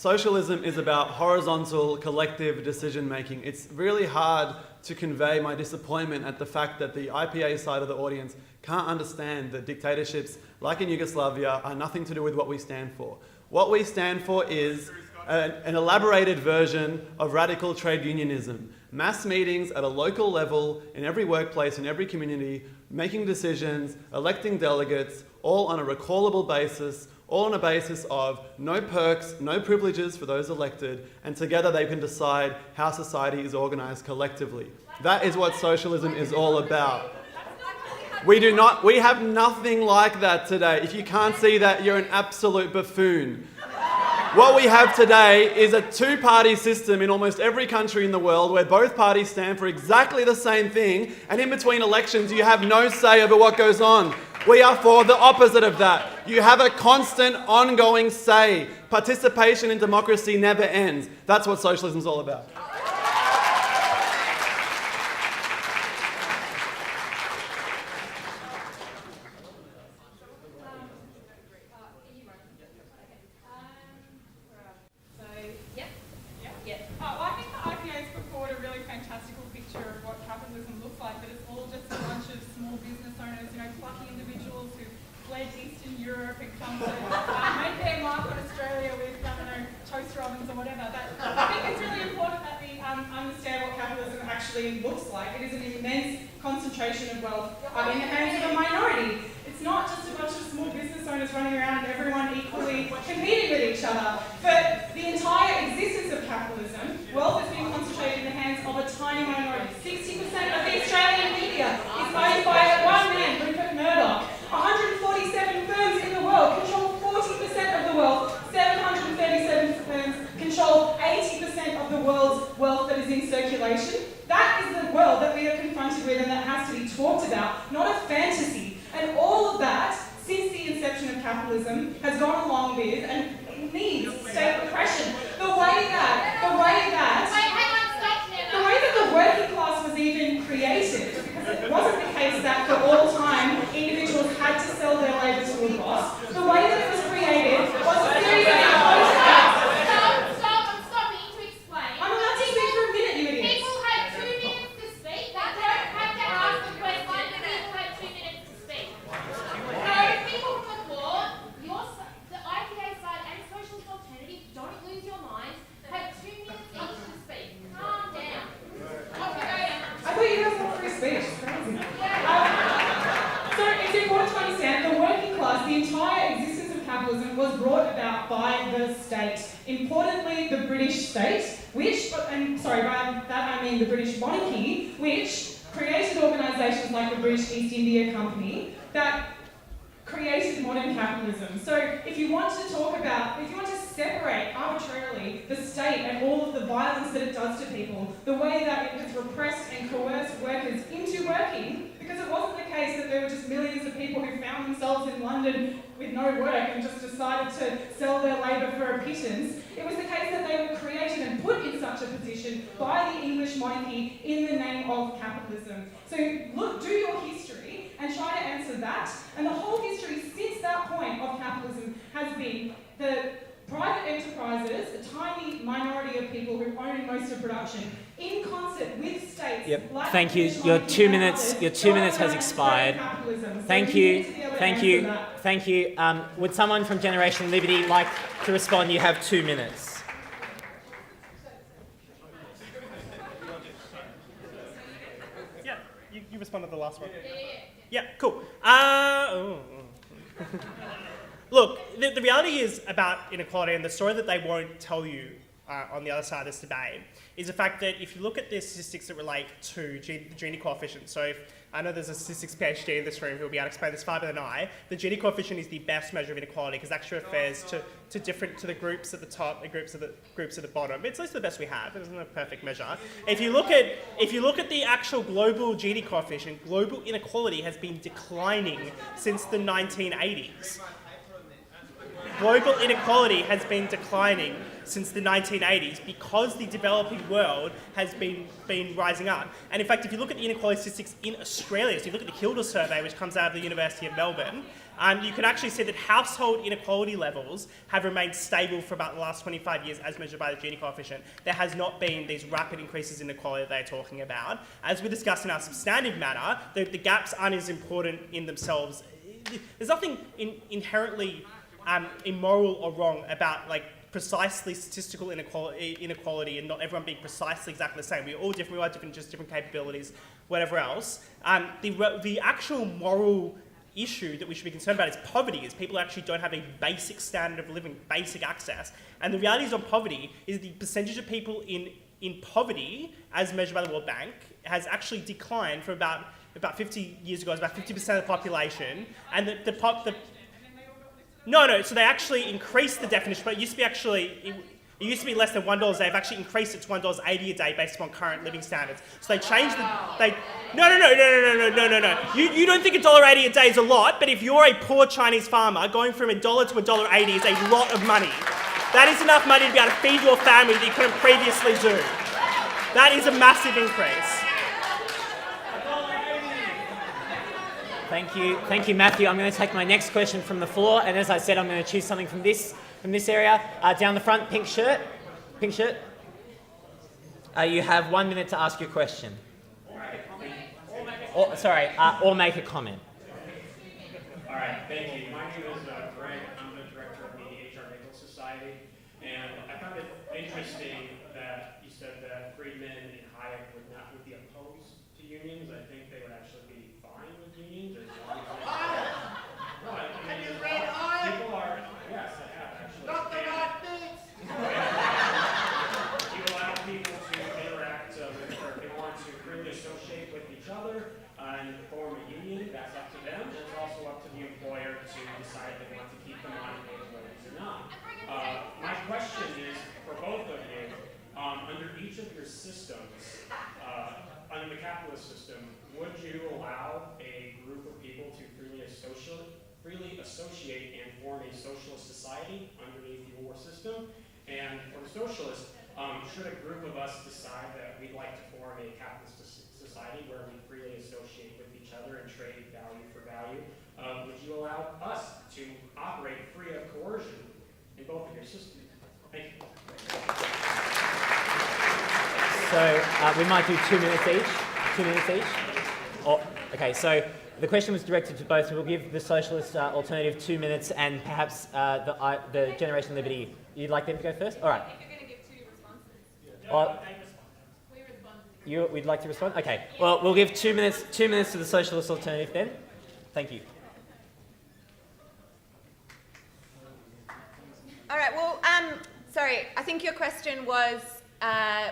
Socialism is about horizontal collective decision making. It's really hard to convey my disappointment at the fact that the IPA side of the audience can't understand that dictatorships, like in Yugoslavia, are nothing to do with what we stand for. What we stand for is an elaborated version of radical trade unionism. Mass meetings at a local level, in every workplace, in every community, making decisions, electing delegates, all on a recallable basis, all on a basis of no perks, no privileges for those elected, and together they can decide how society is organised collectively. That is what socialism is all about. We have nothing like that today. If you can't see that, you're an absolute buffoon. What we have today is a two-party system in almost every country in the world where both parties stand for exactly the same thing, and in between elections you have no say over what goes on. We are for the opposite of that. You have a constant, ongoing say. Participation in democracy never ends. That's what socialism is all about. Well, I think the IPA's put forward a really fantastical picture of what capitalism looks like, that it's all just a bunch of small business owners, plucky individuals who fled Eastern Europe and come to make their mark on Australia with, toaster ovens or whatever. But I think it's really important that we understand what capitalism actually looks like. It is an immense concentration of wealth in the hands of a minority. It's not just a bunch of small business owners running around and everyone equally competing with each other. But the entire existence of capitalism, wealth is being concentrated in the hands of a tiny minority. 60% of the Australian media is owned by one man, Rupert Murdoch. 147 firms in the world control 40% of the wealth. 737 firms control 80% of the world's wealth that is in circulation. That is the world that we are confronted with and that has to be talked about, not a fantasy. And all of that, since the inception of capitalism, has gone along with and needs state repression. The way that the working class was even created, because it wasn't the case that for all time individuals had to sell their labour to a boss. The way that it was created was a series of Stop me to explain. I'm allowed to speak for a minute, you idiots. People had 2 minutes to speak. They don't have to ask the question. People had 2 minutes to speak. So, people from the floor, the IPA side and Socialist Alternative, don't lose your minds, have 2 minutes each to speak. Calm down. Off you go. I thought you guys want free speech. It's crazy. So it's important to understand the working class, the entire existence of capitalism was brought about by the state. Importantly, the British state, by that I mean the British monarchy, which created organisations like the British East India Company that created modern capitalism. So if you want to separate arbitrarily the state and all of the violence that it does to people, the way that it has repressed and coerced workers into working, because it wasn't the case that there were just millions of people who found themselves in London with no work and just decided to sell their labour for a pittance. It was the case that they were created and put in such a position by the English monarchy in the name of capitalism. So look, do your history and try to answer that. And the whole history since that point of capitalism has been the private enterprises, a tiny minority of people who own most of production, in concert with states. Yep. Like Thank you. British Your monarchy 2 and minutes. others, Your 2 minutes has don't expired. capitalism. So Thank you you. need to be able to Thank answer you. that. Thank you. Would someone from Generation Liberty like to respond? You have 2 minutes. Yeah, you respond to the last one. Yeah, cool. Look, the reality is about inequality, and the story that they won't tell you on the other side of this debate is the fact that if you look at the statistics that relate to the Gini coefficient, so if, I know there's a statistics PhD in this room who will be able to explain this far better than I, the Gini coefficient is the best measure of inequality because it actually refers to the groups at the top and groups at the bottom. It's at least the best we have. It isn't a perfect measure. If you look at the actual global Gini coefficient, global inequality has been declining since the 1980s. Global inequality has been declining since the 1980s because the developing world has been rising up. And in fact, if you look at the inequality statistics in Australia, so you look at the Hilda survey, which comes out of the University of Melbourne, you can actually see that household inequality levels have remained stable for about the last 25 years as measured by the Gini coefficient. There has not been these rapid increases in inequality that they're talking about. As we discussed in our substantive matter, the gaps aren't as important in themselves. There's nothing inherently immoral or wrong about precisely statistical inequality and not everyone being precisely exactly the same. We're all different, we all have different capabilities, whatever else. The actual moral issue that we should be concerned about is poverty, is people actually don't have a basic standard of living, basic access. And the reality is on poverty is the percentage of people in poverty, as measured by the World Bank, has actually declined from about 50 years ago. It was about 50% of the population. And so they actually increased the definition, but it used to be less than $1 a day. They've actually increased it to $1.80 a day based upon current living standards. So they changed No. You don't think $1.80 a day is a lot, but if you're a poor Chinese farmer, going from $1 to $1.80 is a lot of money. That is enough money to be able to feed your family that you couldn't previously do. That is a massive increase. Thank you, Matthew. I'm going to take my next question from the floor, and as I said, I'm going to choose something from this area. Down the front, pink shirt. You have 1 minute to ask your question. Or make a comment. All right, thank you. My name is Greg. I'm the director of the HR Legal Society, and I found it interesting that you said that Friedman and Hayek would be opposed to unions. I think they would actually be fine with unions. As long as Have you read Hayek? people are, yes, I have actually. Not the right things. You allow people to interact with, or if they want to freely associate with each other and form a union, that's up to them. It's also up to the employer to decide if they want to keep them on those ways or not. My question is for both of you, under each of your systems, under the capitalist system, would you allow a group of people to freely associate and form a socialist society underneath your system? And for the socialist, should a group of us decide that we'd like to form a capitalist society where we freely associate with each other and trade value for value, would you allow us to operate free of coercion in both of your systems? Thank you. So we might do 2 minutes each. 2 minutes each. Okay, so the question was directed to both. We'll give the Socialist Alternative 2 minutes, and perhaps the Generation Liberty. You'd like them to go first? All right. If you're going to give 2 responses. We'd like to respond? Okay. Well, we'll give 2 minutes to the Socialist Alternative then. Thank you. All right, well, sorry, I think your question was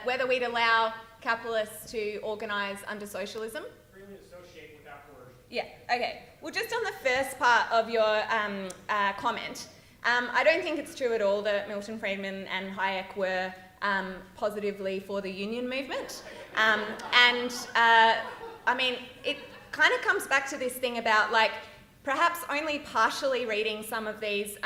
whether we'd allow capitalists to organise under socialism. Freely associate without coercion. Yeah, okay. Well, just on the first part of your comment, I don't think it's true at all that Milton Friedman and Hayek were positively for the union movement. I mean, it kind of comes back to this thing about, perhaps only partially reading some of these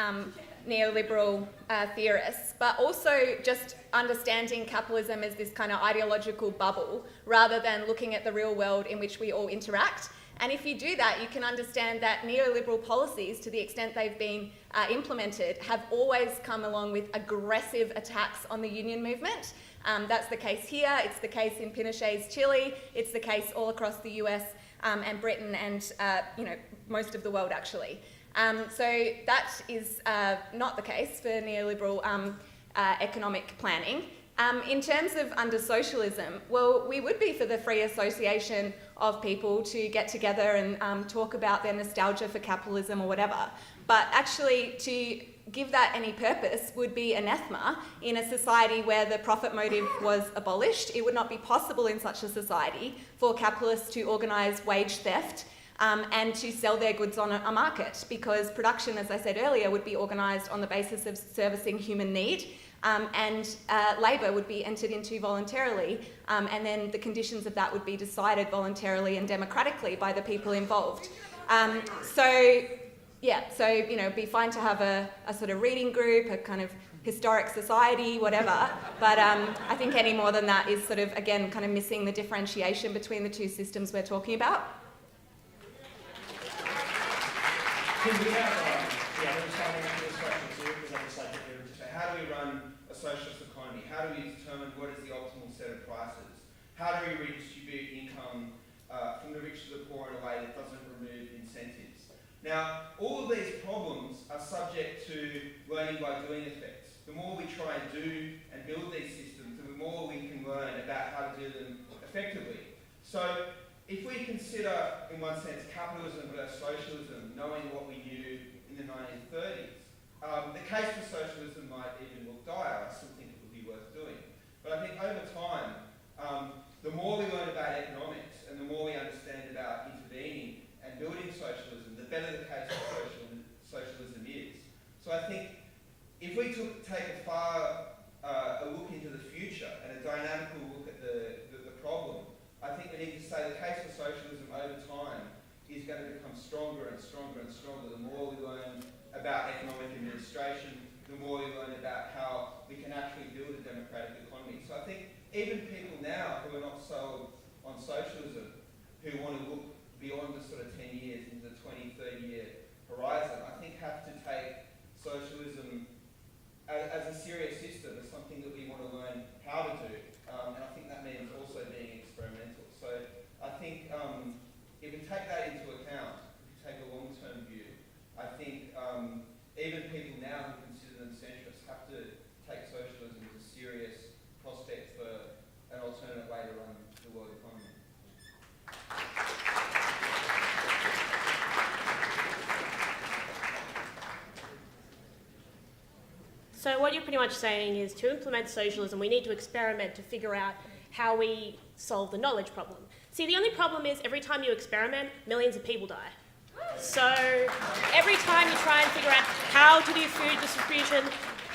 neoliberal theorists, but also just understanding capitalism as this kind of ideological bubble rather than looking at the real world in which we all interact. And if you do that, you can understand that neoliberal policies, to the extent they've been implemented, have always come along with aggressive attacks on the union movement. That's the case here, it's the case in Pinochet's Chile, it's the case all across the US and Britain and most of the world actually. So that is not the case for neoliberal economic planning. In terms of under socialism, well, we would be for the free association of people to get together and talk about their nostalgia for capitalism or whatever. But actually to give that any purpose would be anathema in a society where the profit motive was abolished. It would not be possible in such a society for capitalists to organise wage theft and to sell their goods on a market, because production, as I said earlier, would be organised on the basis of servicing human need, and labour would be entered into voluntarily, and then the conditions of that would be decided voluntarily and democratically by the people involved. It'd be fine to have a sort of reading group, a kind of historic society, whatever, but I think any more than that is sort of, again, kind of missing the differentiation between the two systems we're talking about. Can we have responding to this question too, because I just like to hear. So how do we run a socialist economy? How do we determine what is the optimal set of prices? How do we redistribute income from the rich to the poor in a way that doesn't remove incentives? Now, all of these problems are subject to learning by doing effects. The more we try and do and build these systems, the more we can learn about how to do them effectively. So, if we consider, in one sense, capitalism versus socialism, knowing what we knew in the 1930s, the case for socialism might even look dire. I still think it would be worth doing. But I think over time, the more we learn about economics and the more we understand about intervening and building socialism, the better the case for socialism is. So I think if we take a look into the future and a dynamical look at the problem, I think we need to say the case for socialism over time is going to become stronger and stronger and stronger the more we learn about economic administration, the more we learn about how we can actually build a democratic economy. So I think even people now who are not sold on socialism, who want to look beyond the sort of 10 years into the 20, 30-year horizon, I think have to take socialism as a serious system, as something that we want to learn how to do. And I think that means also being experimental. So I think if we take that into account, if we take a long-term view, I think even people now who consider them centrists have to take socialism as a serious prospect for an alternate way to run the world economy. So what you're pretty much saying is to implement socialism, we need to experiment to figure out how we solve the knowledge problem. See, the only problem is every time you experiment, millions of people die. So every time you try and figure out how to do food distribution,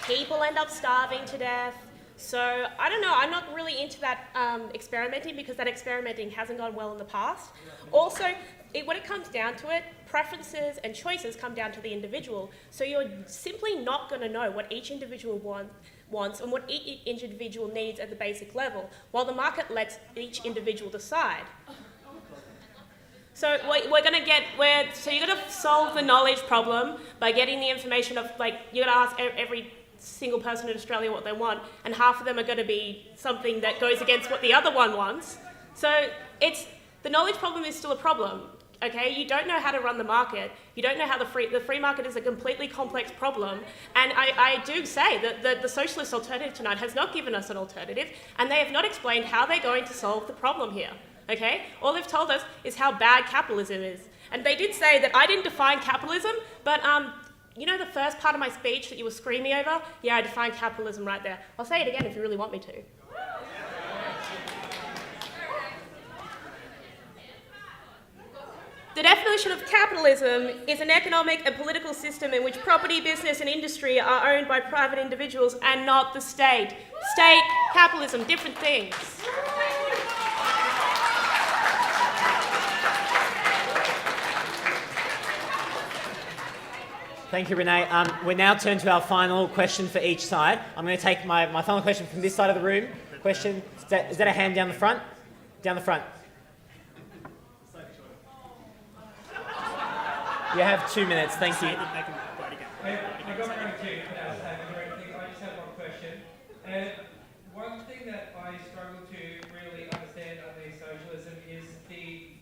people end up starving to death. So I don't know, I'm not really into that experimenting because that experimenting hasn't gone well in the past. Also, when it comes down to it, preferences and choices come down to the individual. So you're simply not going to know what each individual wants and what each individual needs at the basic level, while the market lets each individual decide. So you're going to solve the knowledge problem by getting the information of, you're going to ask every single person in Australia what they want, and half of them are going to be something that goes against what the other one wants. So the knowledge problem is still a problem. Okay, you don't know how to run the market. You don't know how the free market is a completely complex problem. And I do say that the Socialist Alternative tonight has not given us an alternative, and they have not explained how they're going to solve the problem here. Okay, all they've told us is how bad capitalism is. And they did say that I didn't define capitalism, but you know the first part of my speech that you were screaming over? Yeah, I defined capitalism right there. I'll say it again if you really want me to. The definition of capitalism is an economic and political system in which property, business and industry are owned by private individuals and not the state. State, capitalism, different things. Thank you, Renee. We now turn to our final question for each side. I'm going to take my final question from this side of the room. Question, is that a hand down the front? Down the front. You have 2 minutes, thank you. I got one too. I just have one question. One thing that I struggle to really understand under socialism is the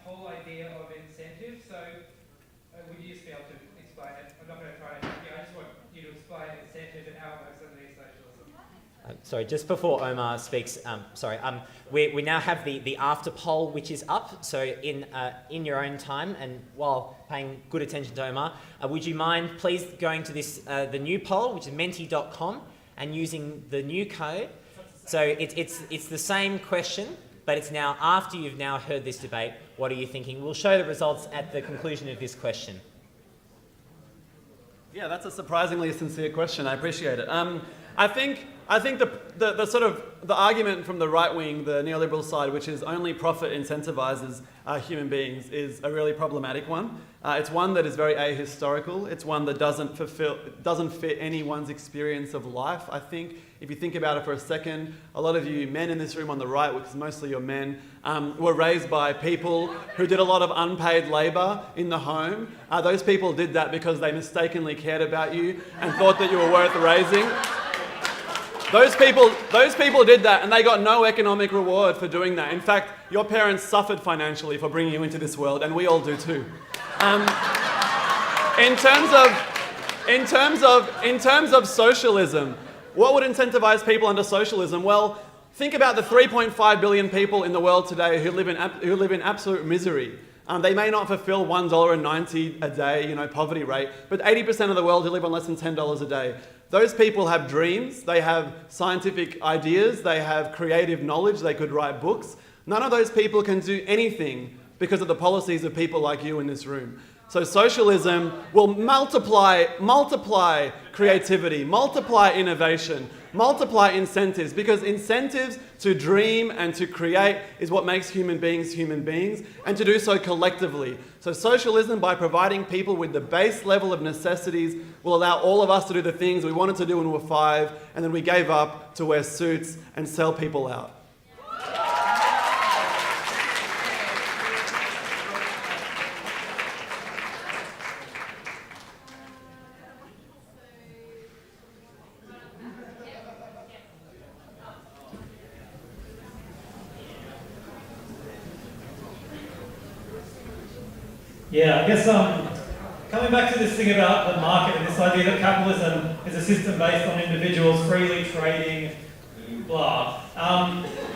whole idea of incentive. So would you just be able to explain it? I'm not going to try to. I just want you to explain incentive and how it works under socialism. Sorry, just before Omar speaks, we now have the after poll which is up. So in your own time and while paying good attention to Omar, would you mind please going to this the new poll, which is menti.com, and using the new code. So it's the same question, but it's now after you've now heard this debate. What are you thinking? We'll show the results at the conclusion of this question. Yeah, that's a surprisingly sincere question. I appreciate it. I think the sort of the argument from the right wing, the neoliberal side, which is only profit incentivizes human beings, is a really problematic one. It's one that is very ahistorical. It's one that doesn't fit anyone's experience of life. I think if you think about it for a second, a lot of you men in this room on the right, which is mostly your men, were raised by people who did a lot of unpaid labour in the home. Those people did that because they mistakenly cared about you and thought that you were worth raising. Those people did that, and they got no economic reward for doing that. In fact, your parents suffered financially for bringing you into this world, and we all do too. In terms of socialism, what would incentivize people under socialism? Well, think about the 3.5 billion people in the world today who live in absolute misery. They may not fulfill $1.90 a day, poverty rate, but 80% of the world who live on less than $10 a day. Those people have dreams, they have scientific ideas, they have creative knowledge, they could write books. None of those people can do anything because of the policies of people like you in this room. So socialism will multiply creativity, multiply innovation, multiply incentives, because incentives to dream and to create is what makes human beings, and to do so collectively. So socialism, by providing people with the base level of necessities, will allow all of us to do the things we wanted to do when we were 5, and then we gave up to wear suits and sell people out. Yeah, I guess coming back to this thing about the market and this idea that capitalism is a system based on individuals freely trading, blah.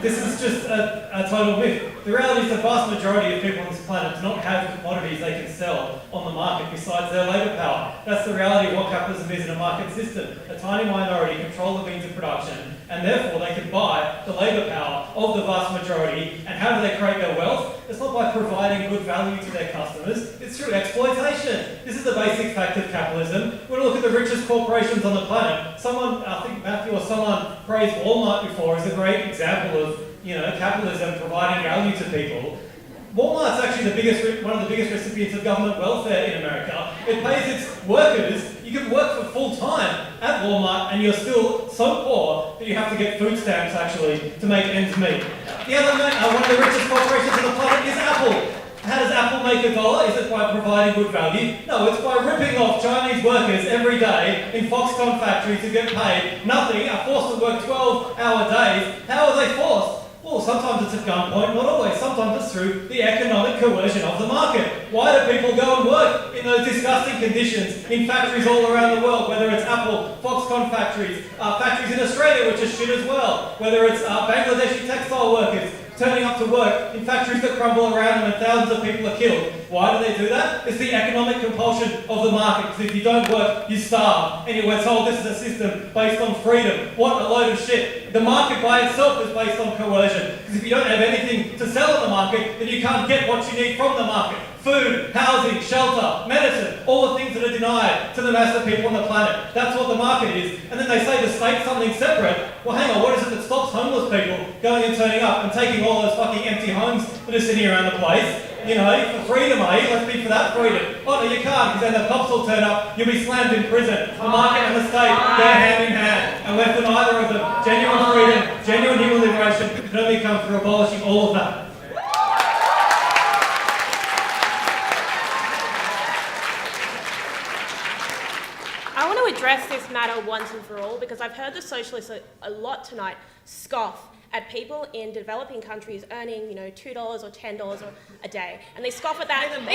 This is just a total myth. The reality is the vast majority of people on this planet do not have commodities they can sell on the market besides their labour power. That's the reality of what capitalism is in a market system. A tiny minority control the means of production, and therefore they can buy the labour power of the vast majority. And how do they create their wealth? It's not by providing good value to their customers, it's through exploitation. This is the basic fact of capitalism. When we look at the richest corporations on the planet, someone, I think Matthew or someone praised Walmart before as a great example of capitalism providing value to people. Walmart's actually one of the biggest recipients of government welfare in America. It pays its workers. You can work for full time at Walmart and you're still so poor that you have to get food stamps actually to make ends meet. The other one of the richest corporations on the planet is Apple. How does Apple make a dollar? Is it by providing good value? No, it's by ripping off Chinese workers every day in Foxconn factories who get paid nothing, are forced to work 12-hour days. How are they forced? Well, sometimes it's at gunpoint, not always. Sometimes it's through the economic coercion of the market. Why do people go and work in those disgusting conditions in factories all around the world, whether it's Apple, Foxconn factories, factories in Australia, which are shit as well, whether it's Bangladeshi textile workers turning up to work in factories that crumble around them and thousands of people are killed. Why do they do that? It's the economic compulsion of the market, because if you don't work, you starve. And we're told this is a system based on freedom. What a load of shit. The market by itself is based on coercion, because if you don't have anything to sell on the market, then you can't get what you need from the market. Food, housing, shelter, medicine, all the things that are denied to the mass of people on the planet. That's what the market is. And then they say the state's something separate. Well, hang on, what is it that stops homeless people going and turning up and taking all those fucking empty homes that are sitting around the place? For freedom, let's be for that freedom. Oh, no, you can't, because then the cops will turn up, you'll be slammed in prison. The market and the state, they're hand in hand. And we're for neither of them. Genuine freedom, genuine human liberation can only come through abolishing all of that. I want to address this matter once and for all, because I've heard the socialists a lot tonight scoff at people in developing countries earning, $2 or $10 a day, and they scoff at that. They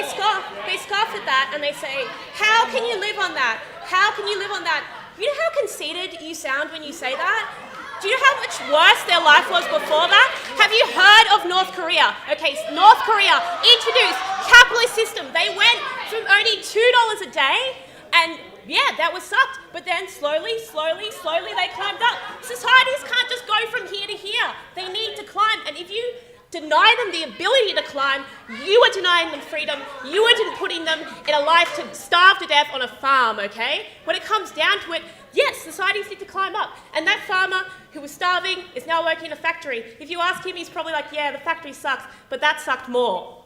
scoff at that, and they say, "How can you live on that? How can you live on that?" You know how conceited you sound when you say that? Do you know how much worse their life was before that? Have you heard of North Korea? Okay, North Korea introduced capitalist system. They went from earning $2 a day, and yeah, that was sucked. But then slowly, they climbed up. Societies can't just go from here to here. They need to climb. And if you deny them the ability to climb, you are denying them freedom. You are putting them in a life to starve to death on a farm, okay? When it comes down to it, Yes, societies need to climb up. And that farmer who was starving is now working in a factory. If you ask him, he's probably like, yeah, the factory sucks, but that sucked more.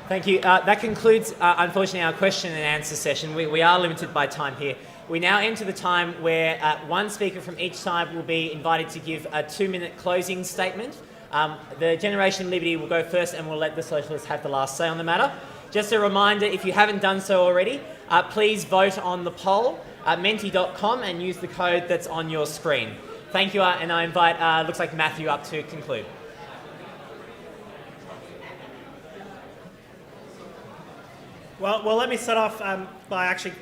Thank you. That concludes, unfortunately, our question and answer session. We are limited by time here. We now enter the time where one speaker from each side will be invited to give a 2-minute closing statement. The Generation Liberty will go first, and we'll let the Socialists have the last say on the matter. Just a reminder, if you haven't done so already, please vote on the poll at menti.com and use the code that's on your screen. Thank you, and I invite, looks like Matthew up to conclude. Well, let me start off by actually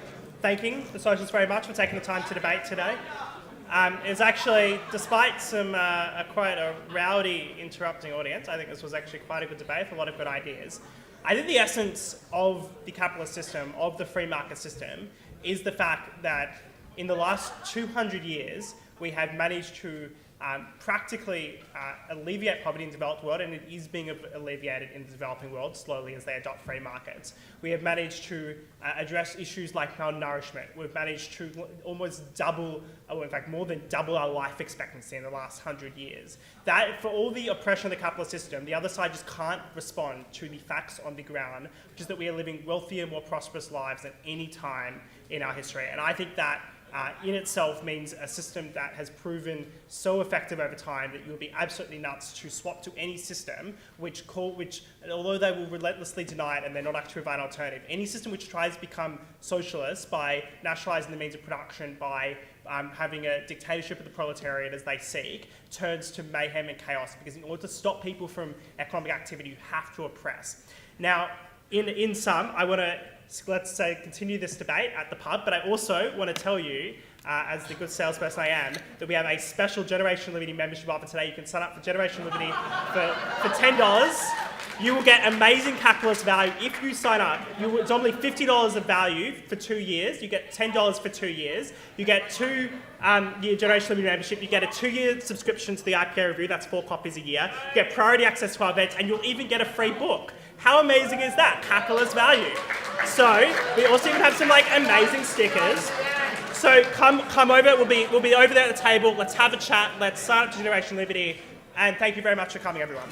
thanking the Socialists very much for taking the time to debate today. It's actually, despite some quite a rowdy interrupting audience, I think this was actually quite a good debate, a lot of good ideas. I think the essence of the capitalist system, of the free market system, is the fact that in the last 200 years, we have managed to practically alleviate poverty in the developed world, and it is being alleviated in the developing world slowly as they adopt free markets. We have managed to address issues like malnourishment. We've managed to almost double, or in fact more than double our life expectancy in the last 100 years. That, for all the oppression of the capitalist system, the other side just can't respond to the facts on the ground, which is that we are living wealthier, more prosperous lives than any time in our history. And I think that in itself means a system that has proven so effective over time that you'll be absolutely nuts to swap to any system which although they will relentlessly deny it and they're not actually provide an alternative, any system which tries to become socialist by nationalising the means of production, by having a dictatorship of the proletariat as they seek, turns to mayhem and chaos, because in order to stop people from economic activity, you have to oppress. Now, in sum, I want to let's say continue this debate at the pub, but I also want to tell you, as the good salesperson I am, that we have a special Generation Liberty membership offer today. You can sign up for Generation Liberty for $10. You will get amazing capitalist value if you sign up. It's only $50 of value for 2 years. You get $10 for 2 years. You get two-year Generation Liberty membership. You get a 2-year subscription to the IPA Review. That's 4 copies a year. You get priority access to our events, and you'll even get a free book. How amazing is that? Capitalist value. So we also even have some amazing stickers. So come over. We'll be over there at the table. Let's have a chat. Let's sign up to Generation Liberty. And thank you very much for coming, everyone.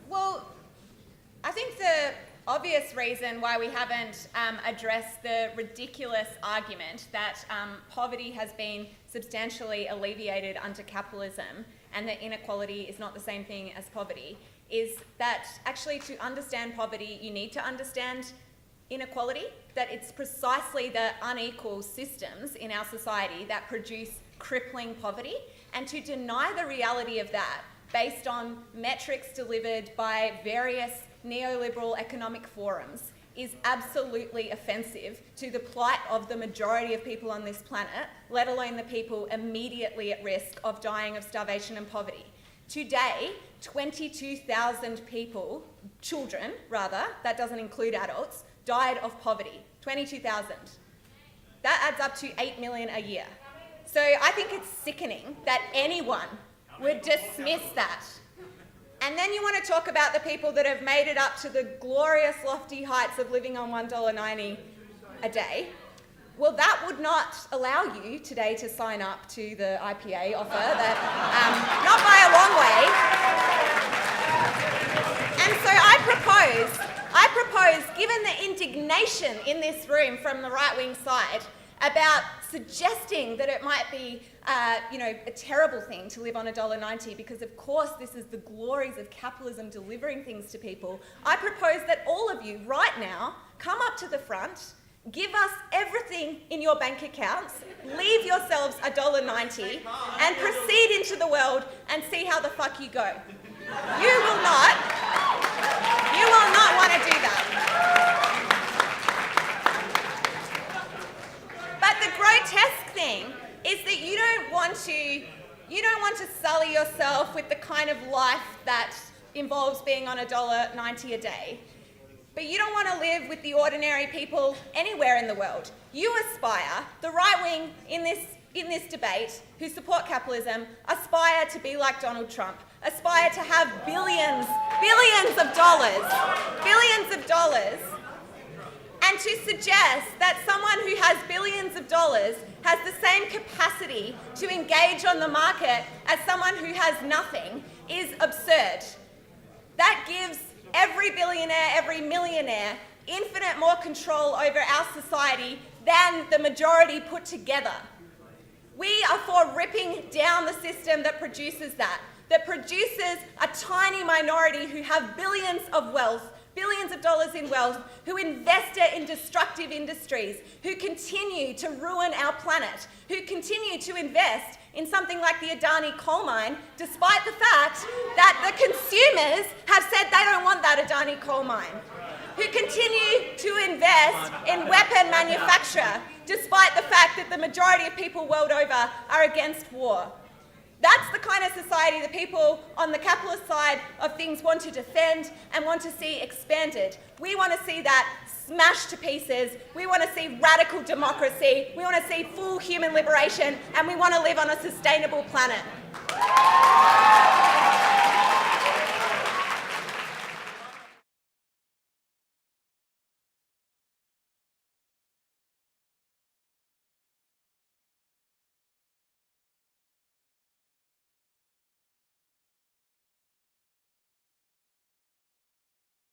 Well, I think the obvious reason why we haven't addressed the ridiculous argument that poverty has been substantially alleviated under capitalism and that inequality is not the same thing as poverty is that actually to understand poverty you need to understand inequality, that it's precisely the unequal systems in our society that produce crippling poverty, and to deny the reality of that based on metrics delivered by various neoliberal economic forums is absolutely offensive to the plight of the majority of people on this planet, let alone the people immediately at risk of dying of starvation and poverty. Today, 22,000 people, children rather, that doesn't include adults, died of poverty. 22,000. That adds up to 8 million a year. So I think it's sickening that anyone would dismiss that. And then you want to talk about the people that have made it up to the glorious lofty heights of living on $1.90 a day. Well, that would not allow you today to sign up to the IPA offer, that, not by a long way. And so I propose, given the indignation in this room from the right-wing side about suggesting that it might be a terrible thing to live on $1.90 because, of course, this is the glories of capitalism delivering things to people, I propose that all of you right now come up to the front, give us everything in your bank accounts, leave yourselves $1.90 and proceed into the world and see how the fuck you go. You will not want to do that. But the grotesque thing is that you don't want to sully yourself with the kind of life that involves being on $1.90 a day. But you don't want to live with the ordinary people anywhere in the world. You aspire, the right wing in this debate who support capitalism, aspire to be like Donald Trump, aspire to have billions of dollars, and to suggest that someone who has billions of dollars has the same capacity to engage on the market as someone who has nothing is absurd. That gives every billionaire, every millionaire, infinite more control over our society than the majority put together. We are for ripping down the system that produces a tiny minority who have billions of dollars in wealth, who invest it in destructive industries, who continue to ruin our planet, who continue to invest in something like the Adani coal mine, despite the fact that the consumers have said they don't want that Adani coal mine, who continue to invest in weapon manufacture, despite the fact that the majority of people world over are against war. That's the kind of society the people on the capitalist side of things want to defend and want to see expanded. We want to see that smashed to pieces. We want to see radical democracy. We want to see full human liberation, and we want to live on a sustainable planet.